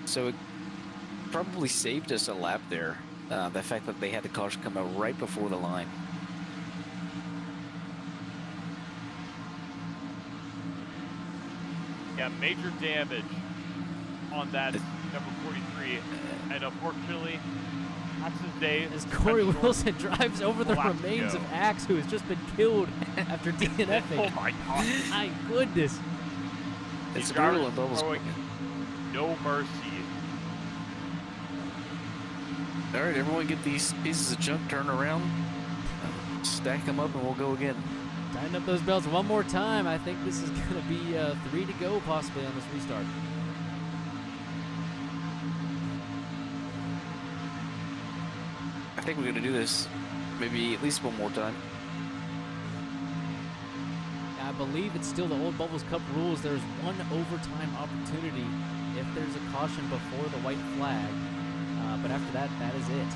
So it probably saved us a lap there. The fact that they had the caution come out right before the line. Yeah, major damage on that number 43. And unfortunately, that's his day. As Corey Wilson drives over the remains of Axe, who has just been killed after DNFing. Oh my god. My goodness. It's brutal in Bubbles. No mercy. All right, everyone get these pieces of junk turned around, stack them up, and we'll go again. Tighten up those belts one more time. I think this is going to be 3 to go possibly on this restart. I think we're going to do this maybe at least one more time. I believe it's still the old Bubbles Cup rules. There's 1 overtime opportunity if there's a caution before the white flag. But after that, that is it.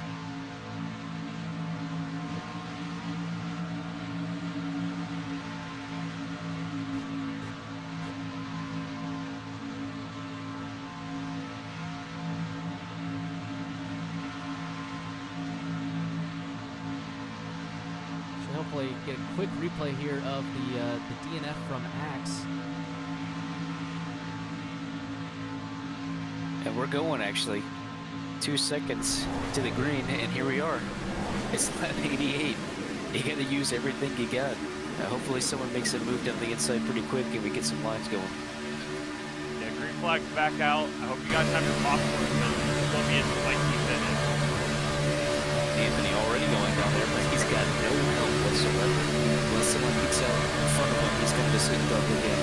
definitely get a quick replay here of the DNF from Axe. And we're going actually 2 seconds to the green, and here we are. It's lap 88. You got to use everything you got. Hopefully someone makes a move down the inside pretty quick and we get some lines going. Yeah, green flag's back out. I hope you guys have your popcorn because it's going to be like 2 minutes. Anthony already going down there, but he's got no help whatsoever. Unless someone gets out in front of him, he's going to just end up again.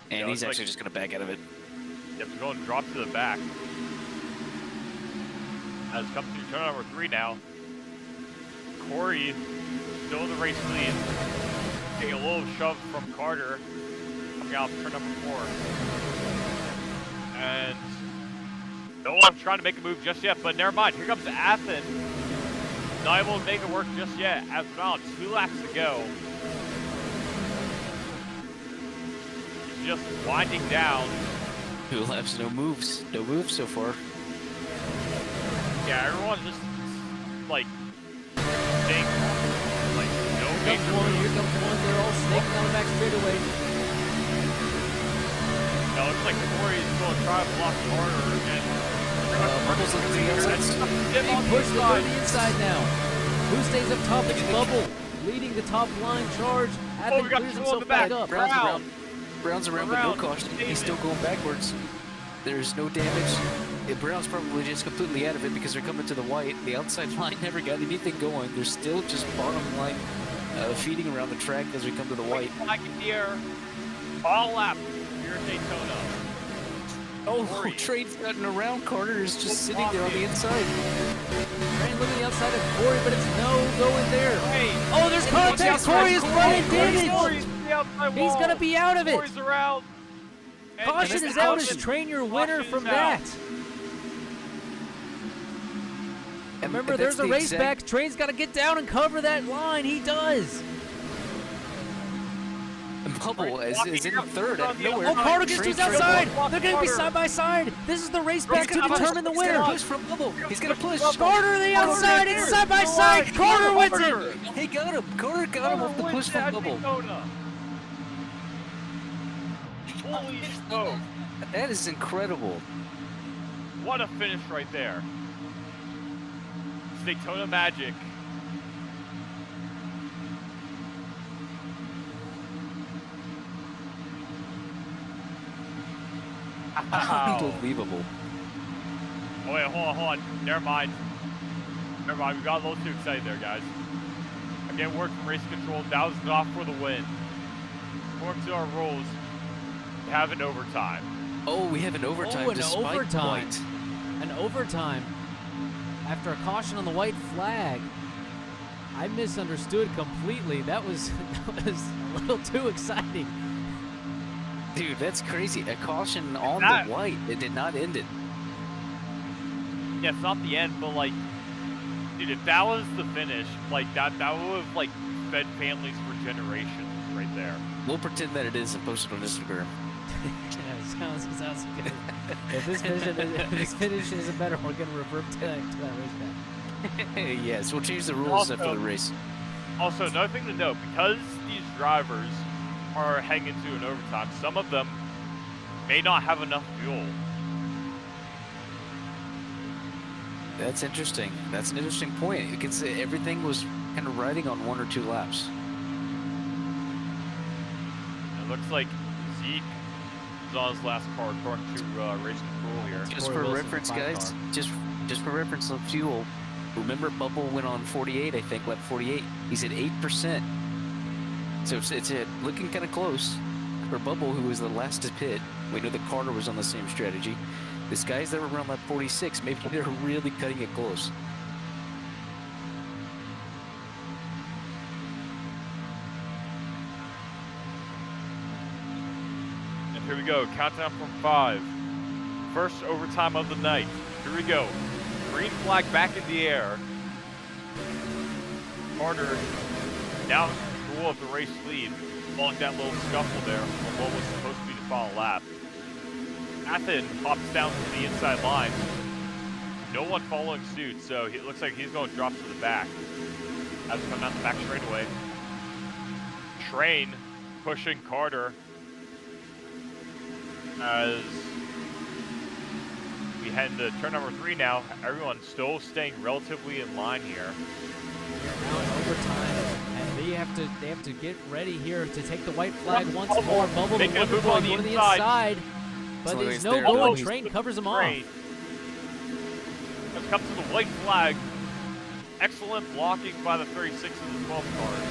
And Yeah, he's actually just going to back out of it. Yep, he's going to drop to the back. As it comes to turn number 3 now. Corey still in the race lead. Getting a little shove from Carter. Coming out of turn number 4. And no one's trying to make a move just yet, but never mind. Here comes Athen. Not able to make it work just yet. As now 2 laps to go. He's just winding down. 2 laps, no moves. No moves so far. Yeah, everyone's just like staying like no major moves. Here comes one. They're all snaking down the back straightaway. Now it looks like Corey's going to try to block Carter and Bubbles looking to the outside. Big push to go to the inside now. Who stays up top? It's Bubble leading the top line charge. Athen we got clears two on himself the back. back up. Brown's around, but no caution. He's still going backwards. There's no damage. Brown's probably just completely out of it because they're coming to the white. The outside line never got anything going. They're still just bottom line feeding around the track as we come to the white. Flag in the air. All lap here at Daytona. Oh, Corey. Train's gotten around. Carter is just sitting there on the inside. Train looking the outside of Corey, but it's no going there. Hey, Oh, there's contact. Corey is running damage. Corey's the outside He's wall. going to be out of it. Corey's around. And Caution this is out as caution- Train your winner caution from is out. that. Remember, there's a race back. Train's got to get down and cover that line. He does. And Bubble is in third out of nowhere. Oh, Carter gets to his outside. Walk They're going to be Carter. side by side. This is the race back to determine the He's gonna winner. push from Bubble. He's gonna push. Carter the outside. It's side by side. Carter wins it. He got him. Carter got him off the push from Bubble. Holy smoke. That is incredible. What a finish right there. It's Daytona magic. Wow. Unbelievable. Oh wait, hold on. Never mind. We got a little too excited there, guys. Again, word from race control. That was not for the win. According to our rules, we have an overtime. Oh, we have an overtime an despite overtime. white. An overtime. After a caution on the white flag. I misunderstood completely. That was a little too exciting. Dude, that's crazy. A caution on That- the white. It did not end it. Yeah, it's not the end, but like, dude, if that was the finish, like that would have like fed families for generations right there. We'll pretend that it is and post it on Instagram. Yeah, it sounds good. If this finish isn't better, we're gonna revert to that race back. Yes, we'll change the rules Also- after the race. Also, another thing to note, because these drivers are heading into an overtime, some of them may not have enough fuel. That's interesting. That's an interesting point. Because everything was kind of riding on 1 or 2 laps. It looks like Zeke is on his last car according to race control here. Just Corey for Wilson's reference, the 5 guys. car. Just for reference on fuel. Remember, Bubble went on 48. I think lap 48. He's at 8%. So it's looking kind of close for Bubble, who was the last to pit. We know that Carter was on the same strategy. These guys that were around lap 46, maybe they're really cutting it close. And here we go, countdown from 5. First overtime of the night. Here we go. Green flag back in the air. Carter now in control of the race lead, following that little scuffle there on what was supposed to be the final lap. Athen hops down to the inside line. No one following suit, so it looks like he's going to drop to the back. Has to come down the back straightaway. Train pushing Carter as we head into turn number 3 now. Everyone's still staying relatively in line here. Now in overtime, and they have to get ready here to take the white flag once more. Bubble the wonder boy going to the inside, but there's no going. Train covers him off. Let's come to the white flag. Excellent blocking by the 36 and the 12 cars.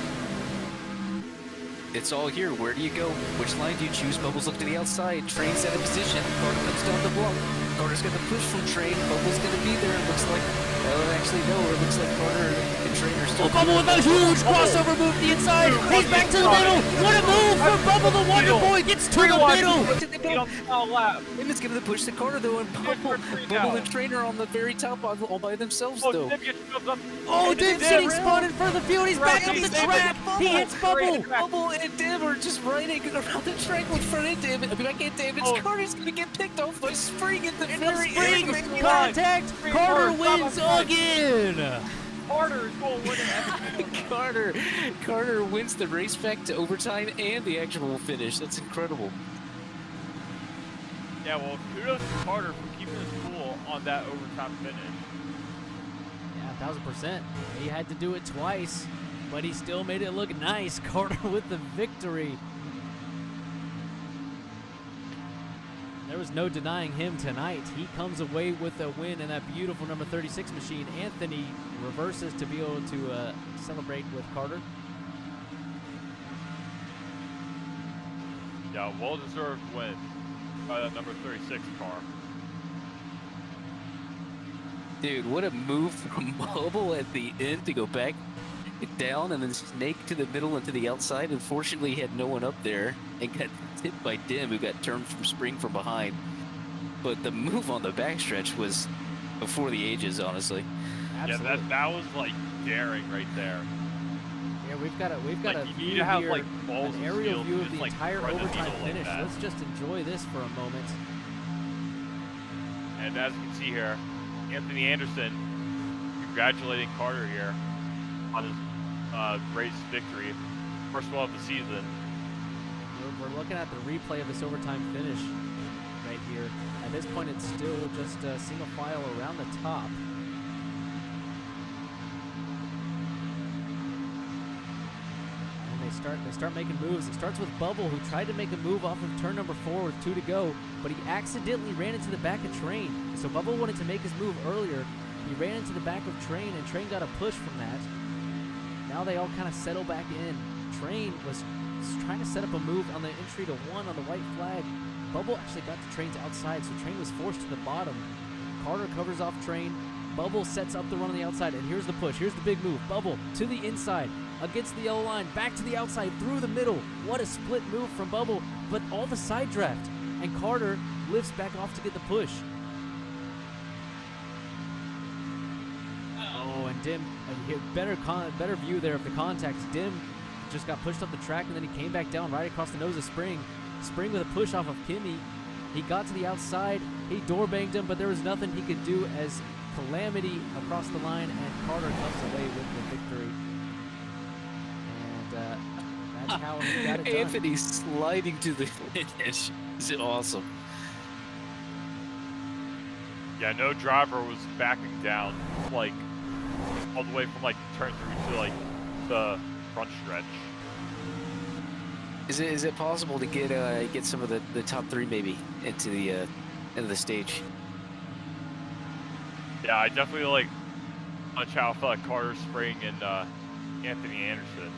It's all here. Where do you go? Which line do you choose? Bubbles look to the outside. Train's out of position. Carter comes down the block. Carter's got the push from Train. Bubbles going to be there. It looks like, actually no, it looks like Carter and Train are still. Bubble with a huge crossover move to the inside. He's back to the middle. What a move from Bubble the Wonder Boy. Gets to the middle. And it's going to push to Carter though, and Bubble and Train are on the very top all by themselves though. Oh, Dim's getting spun in front of the field. He's back up the track. He hits Bubble. Bubble and Dim are just riding around the track with front end Dim. I mean, I can't Dim. It's Carter's going to get picked off by Spring at the very end. Contact. Carter wins again. Carter is going to win it. Carter wins the race back to overtime and the actual finish. That's incredible. Yeah, well, kudos to Carter for keeping his cool on that overtime finish. Yeah, 1000%. He had to do it twice, but he still made it look nice. Carter with the victory. There was no denying him tonight. He comes away with a win in that beautiful number 36 machine. Anthony reverses to be able to celebrate with Carter. Yeah, well-deserved win by that number 36 car. Dude, what a move from Bubble at the end to go back down and then snake to the middle and to the outside. Unfortunately, he had no one up there and got hit by Dim, who got turned from Spring from behind. But the move on the backstretch was before the ages, honestly. Absolutely. Yeah, that was like daring right there. Yeah, we've got a you view need to have here, like balls an and aerial skills view to of just, the like, entire thread the overtime needle like finish. that. Let's just enjoy this for a moment. And as you can see here, Anthony Anderson congratulating Carter here on his race victory, first one of the season. We're looking at the replay of this overtime finish right here. At this point, it's still just single file around the top. And they start making moves. It starts with Bubble, who tried to make a move off of turn number 4 with 2 to go, but he accidentally ran into the back of Train. So Bubble wanted to make his move earlier. He ran into the back of Train, and Train got a push from that. Now they all kind of settle back in. Train was trying to set up a move on the entry to 1 on the white flag. Bubble actually got to Train's outside, so Train was forced to the bottom. Carter covers off Train. Bubble sets up the run on the outside, and here's the push. Here's the big move. Bubble to the inside, against the yellow line, back to the outside, through the middle. What a split move from Bubble, but all the side draft. And Carter lifts back off to get the push. Oh, and Dim, better view there of the contacts. Dim just got pushed up the track, and then he came back down right across the nose of Spring. Spring with a push off of Kimmy. He got to the outside. He door banged him, but there was nothing he could do as Calamity across the line, and Carter comes away with the victory. And that's how he got it done. Anthony sliding to the finish. Is it awesome? Yeah, no driver was backing down, like, all the way from, like, turn 3 to, like, the front stretch. Is it possible to get some of the top 3 maybe into the stage? Yeah, I definitely like punch out Carter, Spring, and Anthony Anderson,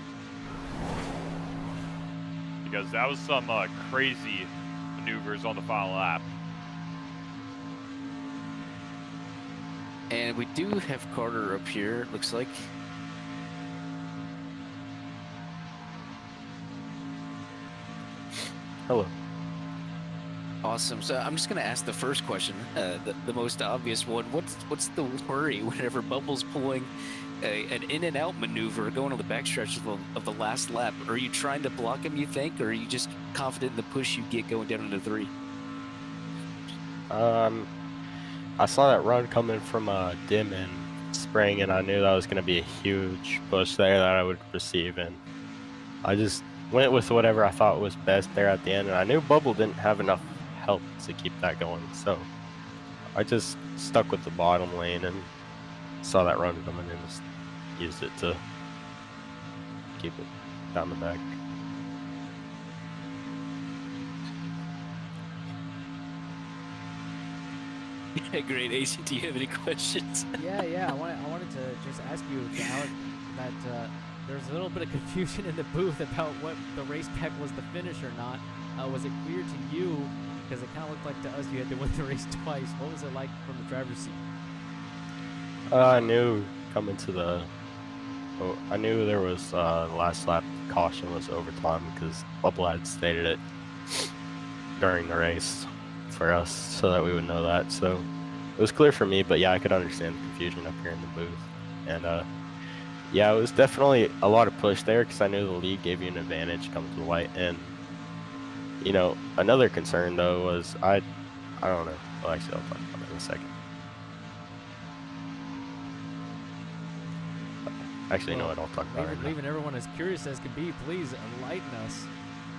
because that was some crazy maneuvers on the final lap. And we do have Carter up here, it looks like. Hello. Awesome. So I'm just going to ask the first question, the most obvious one. What's the worry whenever Bubble's pulling an in and out maneuver going on the backstretch of the last lap? Are you trying to block him, you think, or are you just confident in the push you get going down into 3? I saw that run coming from Dim and spring, and I knew that was going to be a huge push there that I would receive, and I just went with whatever I thought was best there at the end, and I knew Bubble didn't have enough help to keep that going, so I just stuck with the bottom lane and saw that run coming in and just used it to keep it down the back. Yeah, great. AC, do you have any questions? Yeah. I wanted to just ask you, Alec, that there's a little bit of confusion in the booth about what the race pack was the finish or not. Was it clear to you? Because it kind of looked like to us you had to win the race twice. What was it like from the driver's seat? I knew coming to the. I knew there was last lap caution was overtime because Bubble had stated it during the race for us so that we would know that. So it was clear for me, but yeah, I could understand the confusion up here in the booth. And yeah, it was definitely a lot of push there because I knew the lead gave you an advantage coming to the white. And you know, another concern though was I don't know. Well, actually, I'll talk about that in a second. Actually, no, I don't talk about it. Leaving everyone as curious as can be, please enlighten us.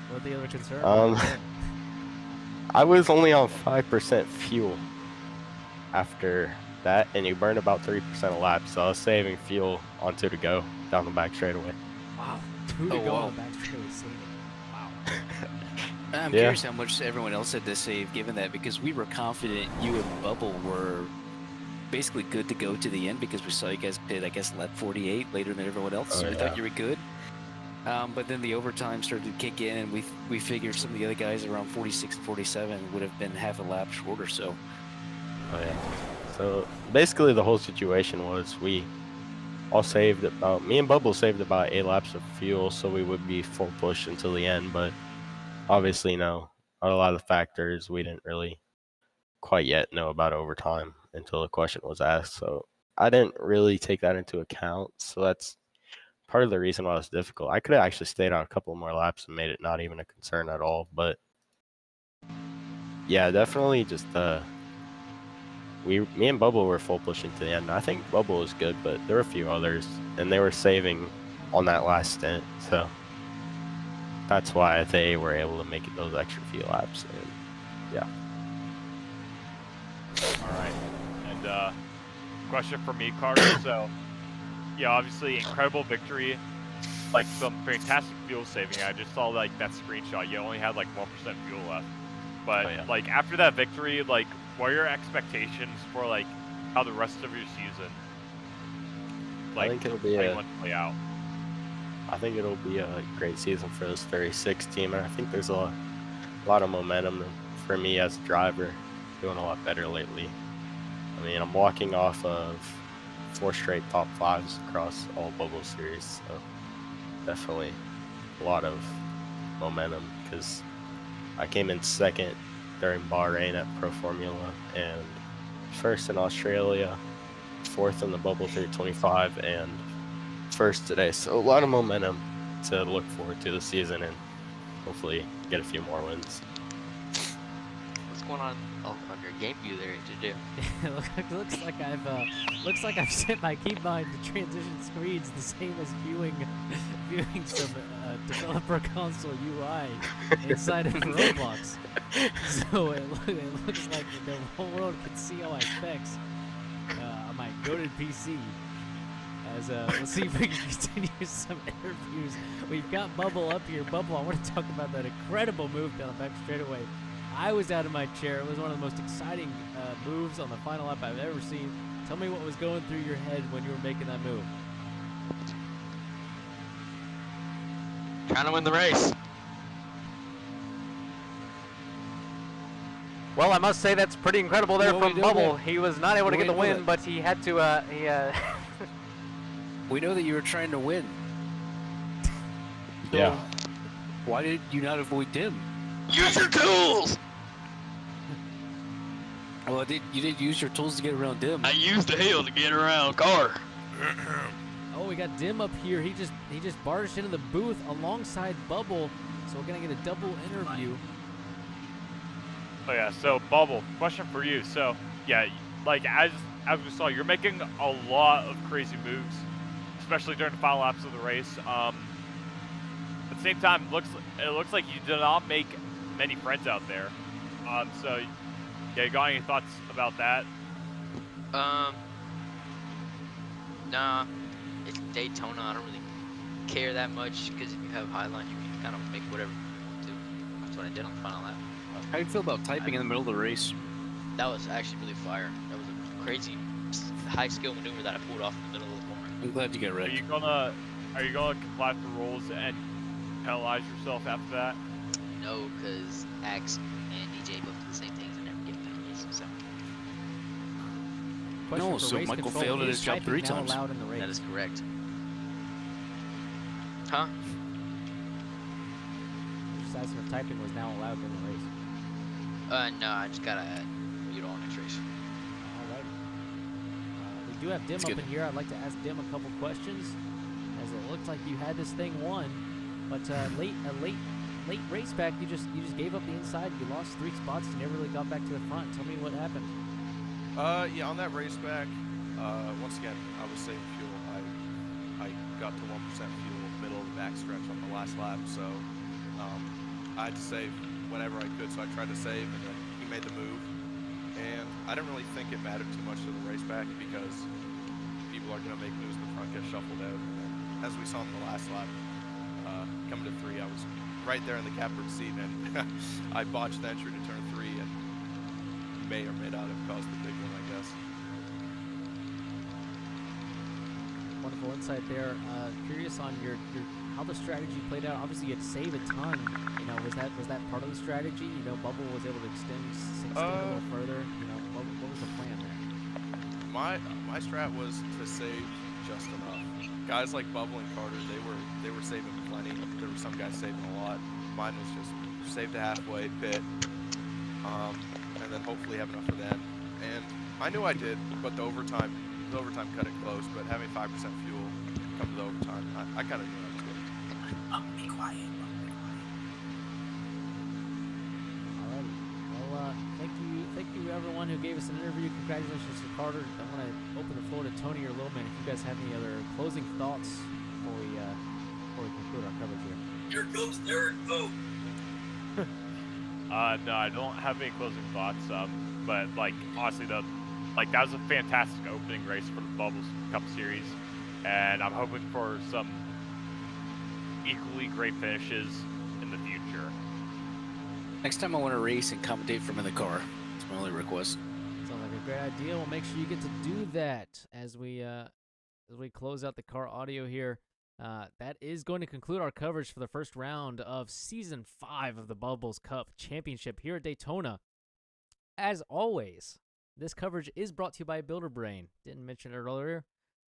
What the other concern? I was only on 5% fuel after that, and you burn about 3% a lap, so I was saving fuel on 2 to go down the back straightaway. Wow, 2 to go on the back straightaway saving. Wow. I'm curious how much everyone else had to save given that, because we were confident you and Bubble were basically good to go to the end because we saw you guys pit, I guess, lap 48 later than everyone else, so we thought you were good. But then the overtime started to kick in, and we figured some of the other guys around 46 and 47 would have been half a lap shorter. So. Oh yeah. So basically, the whole situation was we all saved about. Me and Bubble saved about 8 laps of fuel, so we would be full push until the end. But obviously, no. A lot of the factors we didn't really quite yet know about overtime until the question was asked. So I didn't really take that into account. So that's part of the reason why it was difficult. I could have actually stayed on a couple more laps and made it not even a concern at all. But yeah, definitely just me and Bubble were full pushing to the end. I think Bubble was good, but there were a few others, and they were saving on that last stint. So that's why they were able to make it those extra few laps. And yeah. All right. And question for me, Carter. So, yeah, obviously incredible victory, like some fantastic fuel saving. I just saw like that screenshot. You only had like 1% fuel left. But like after that victory, like what are your expectations for like how the rest of your season? Like, I think it'll be play out. I think it'll be a great season for this 36 team, and I think there's a lot of momentum for me as a driver, doing a lot better lately. I mean, I'm walking off of 4 straight top 5s across all Bubble series, so definitely a lot of momentum because I came in 2nd during Bahrain at Pro Formula and 1st in Australia, 4th in the Bubble 325, and 1st today. So a lot of momentum to look forward to this season and hopefully get a few more wins. What's going on your game view there, to looks like I've set my keybind to transition screens the same as viewing some developer console UI inside of Roblox. So it looks like the whole world can see all my specs on my goated PC. As let's see if we can continue some interviews. We've got Bubble up here. Bubble, I want to talk about that incredible move down the back straightaway. I was out of my chair. It was one of the most exciting moves on the final lap I've ever seen. Tell me what was going through your head when you were making that move. Trying to win the race. Well, I must say that's pretty incredible there from Bubble. That? He was not able to get the win, that? but he had to. We know that you were trying to win. So Yeah. Why did you not avoid Dim? Use your tools! Well, you did use your tools to get around Dim. I used the hill to get around car. Oh, we got Dim up here. He just barged into the booth alongside Bubble, so we're gonna get a double interview. Oh yeah, so Bubble, question for you. So yeah, like as as we saw, you're making a lot of crazy moves, especially during the final laps of the race. At the same time, it looks like you did not make many friends out there. So, yeah, you got any thoughts about that? Nah, it's Daytona. I don't really care that much because if you have Highline, you can kind of make whatever you do. That's what I did on the final lap. How do you feel about typing in the middle of the race? That was actually really fire. That was a crazy high skill maneuver that I pulled off in the middle of the corner. I'm glad you got Are wrecked. you gonna comply with the rules and penalize yourself after that? No, because Axe and DJ both do the same things and never get penalties. So Question No, for so race Michael control, failed at is his job typing 3 now times. allowed in the race? that is correct. Huh? Just asking if typing was now allowed in the race. No, I just gotta mute all next race. Alright. We do have Dim That's up good. in here. I'd like to ask Dim a couple questions, as it looked like you had this thing won, but late race back, you just gave up the inside. You lost 3 spots. You never really got back to the front. Tell me what happened. Yeah, on that race back, once again, I was saving fuel. I got to 1% fuel middle of the backstretch on the last lap, so I had to save whenever I could. So I tried to save, and then he made the move. And I didn't really think it mattered too much to the race back because people are going to make moves in the front, get shuffled out. And then, as we saw in the last lap, coming to 3, I was right there in the catbird seat, and I botched the entry to turn 3, and may or may not have caused the big one, I guess. Wonderful insight there. Curious on your how the strategy played out. Obviously, you had to save a ton. You know, was that part of the strategy? You know, Bubble was able to extend a little further. You know, what was the plan there? My strat was to save just enough. Guys like Bubble and Carter, they were saving plenty. There were some guys saving a lot. Mine was just save the halfway pit, and then hopefully have enough for then. And I knew I did, but the overtime cut it close. But having 5% fuel come to the overtime, I kind of knew I was good. Be quiet. Alrighty. Well, thank you everyone who gave us an interview. Congratulations to Carter. I want to open the floor to Tony or Lilman if you guys have any other closing thoughts before we conclude our coverage here. Here comes Derek. Oh. No, I don't have any closing thoughts. But like honestly, that was a fantastic opening race for the Bubbles Cup Series, and I'm hoping for some equally great finishes in the future. Next time I want to race and commentate from in the car. That's my only request. Sounds like a great idea. We'll make sure you get to do that as we close out the car audio here. That is going to conclude our coverage for the first round of Season 5 of the Bubbles Cup Championship here at Daytona. As always, this coverage is brought to you by BuilderBrain. Didn't mention it earlier.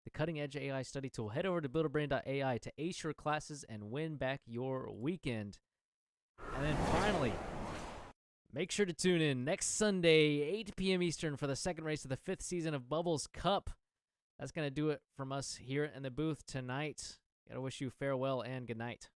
The cutting-edge AI study tool. Head over to builderbrain.ai to ace your classes and win back your weekend. And then finally, make sure to tune in next Sunday, 8 p.m. Eastern, for the second race of the 5th season of Bubbles Cup. That's going to do it from us here in the booth tonight. Gotta wish you farewell and good night.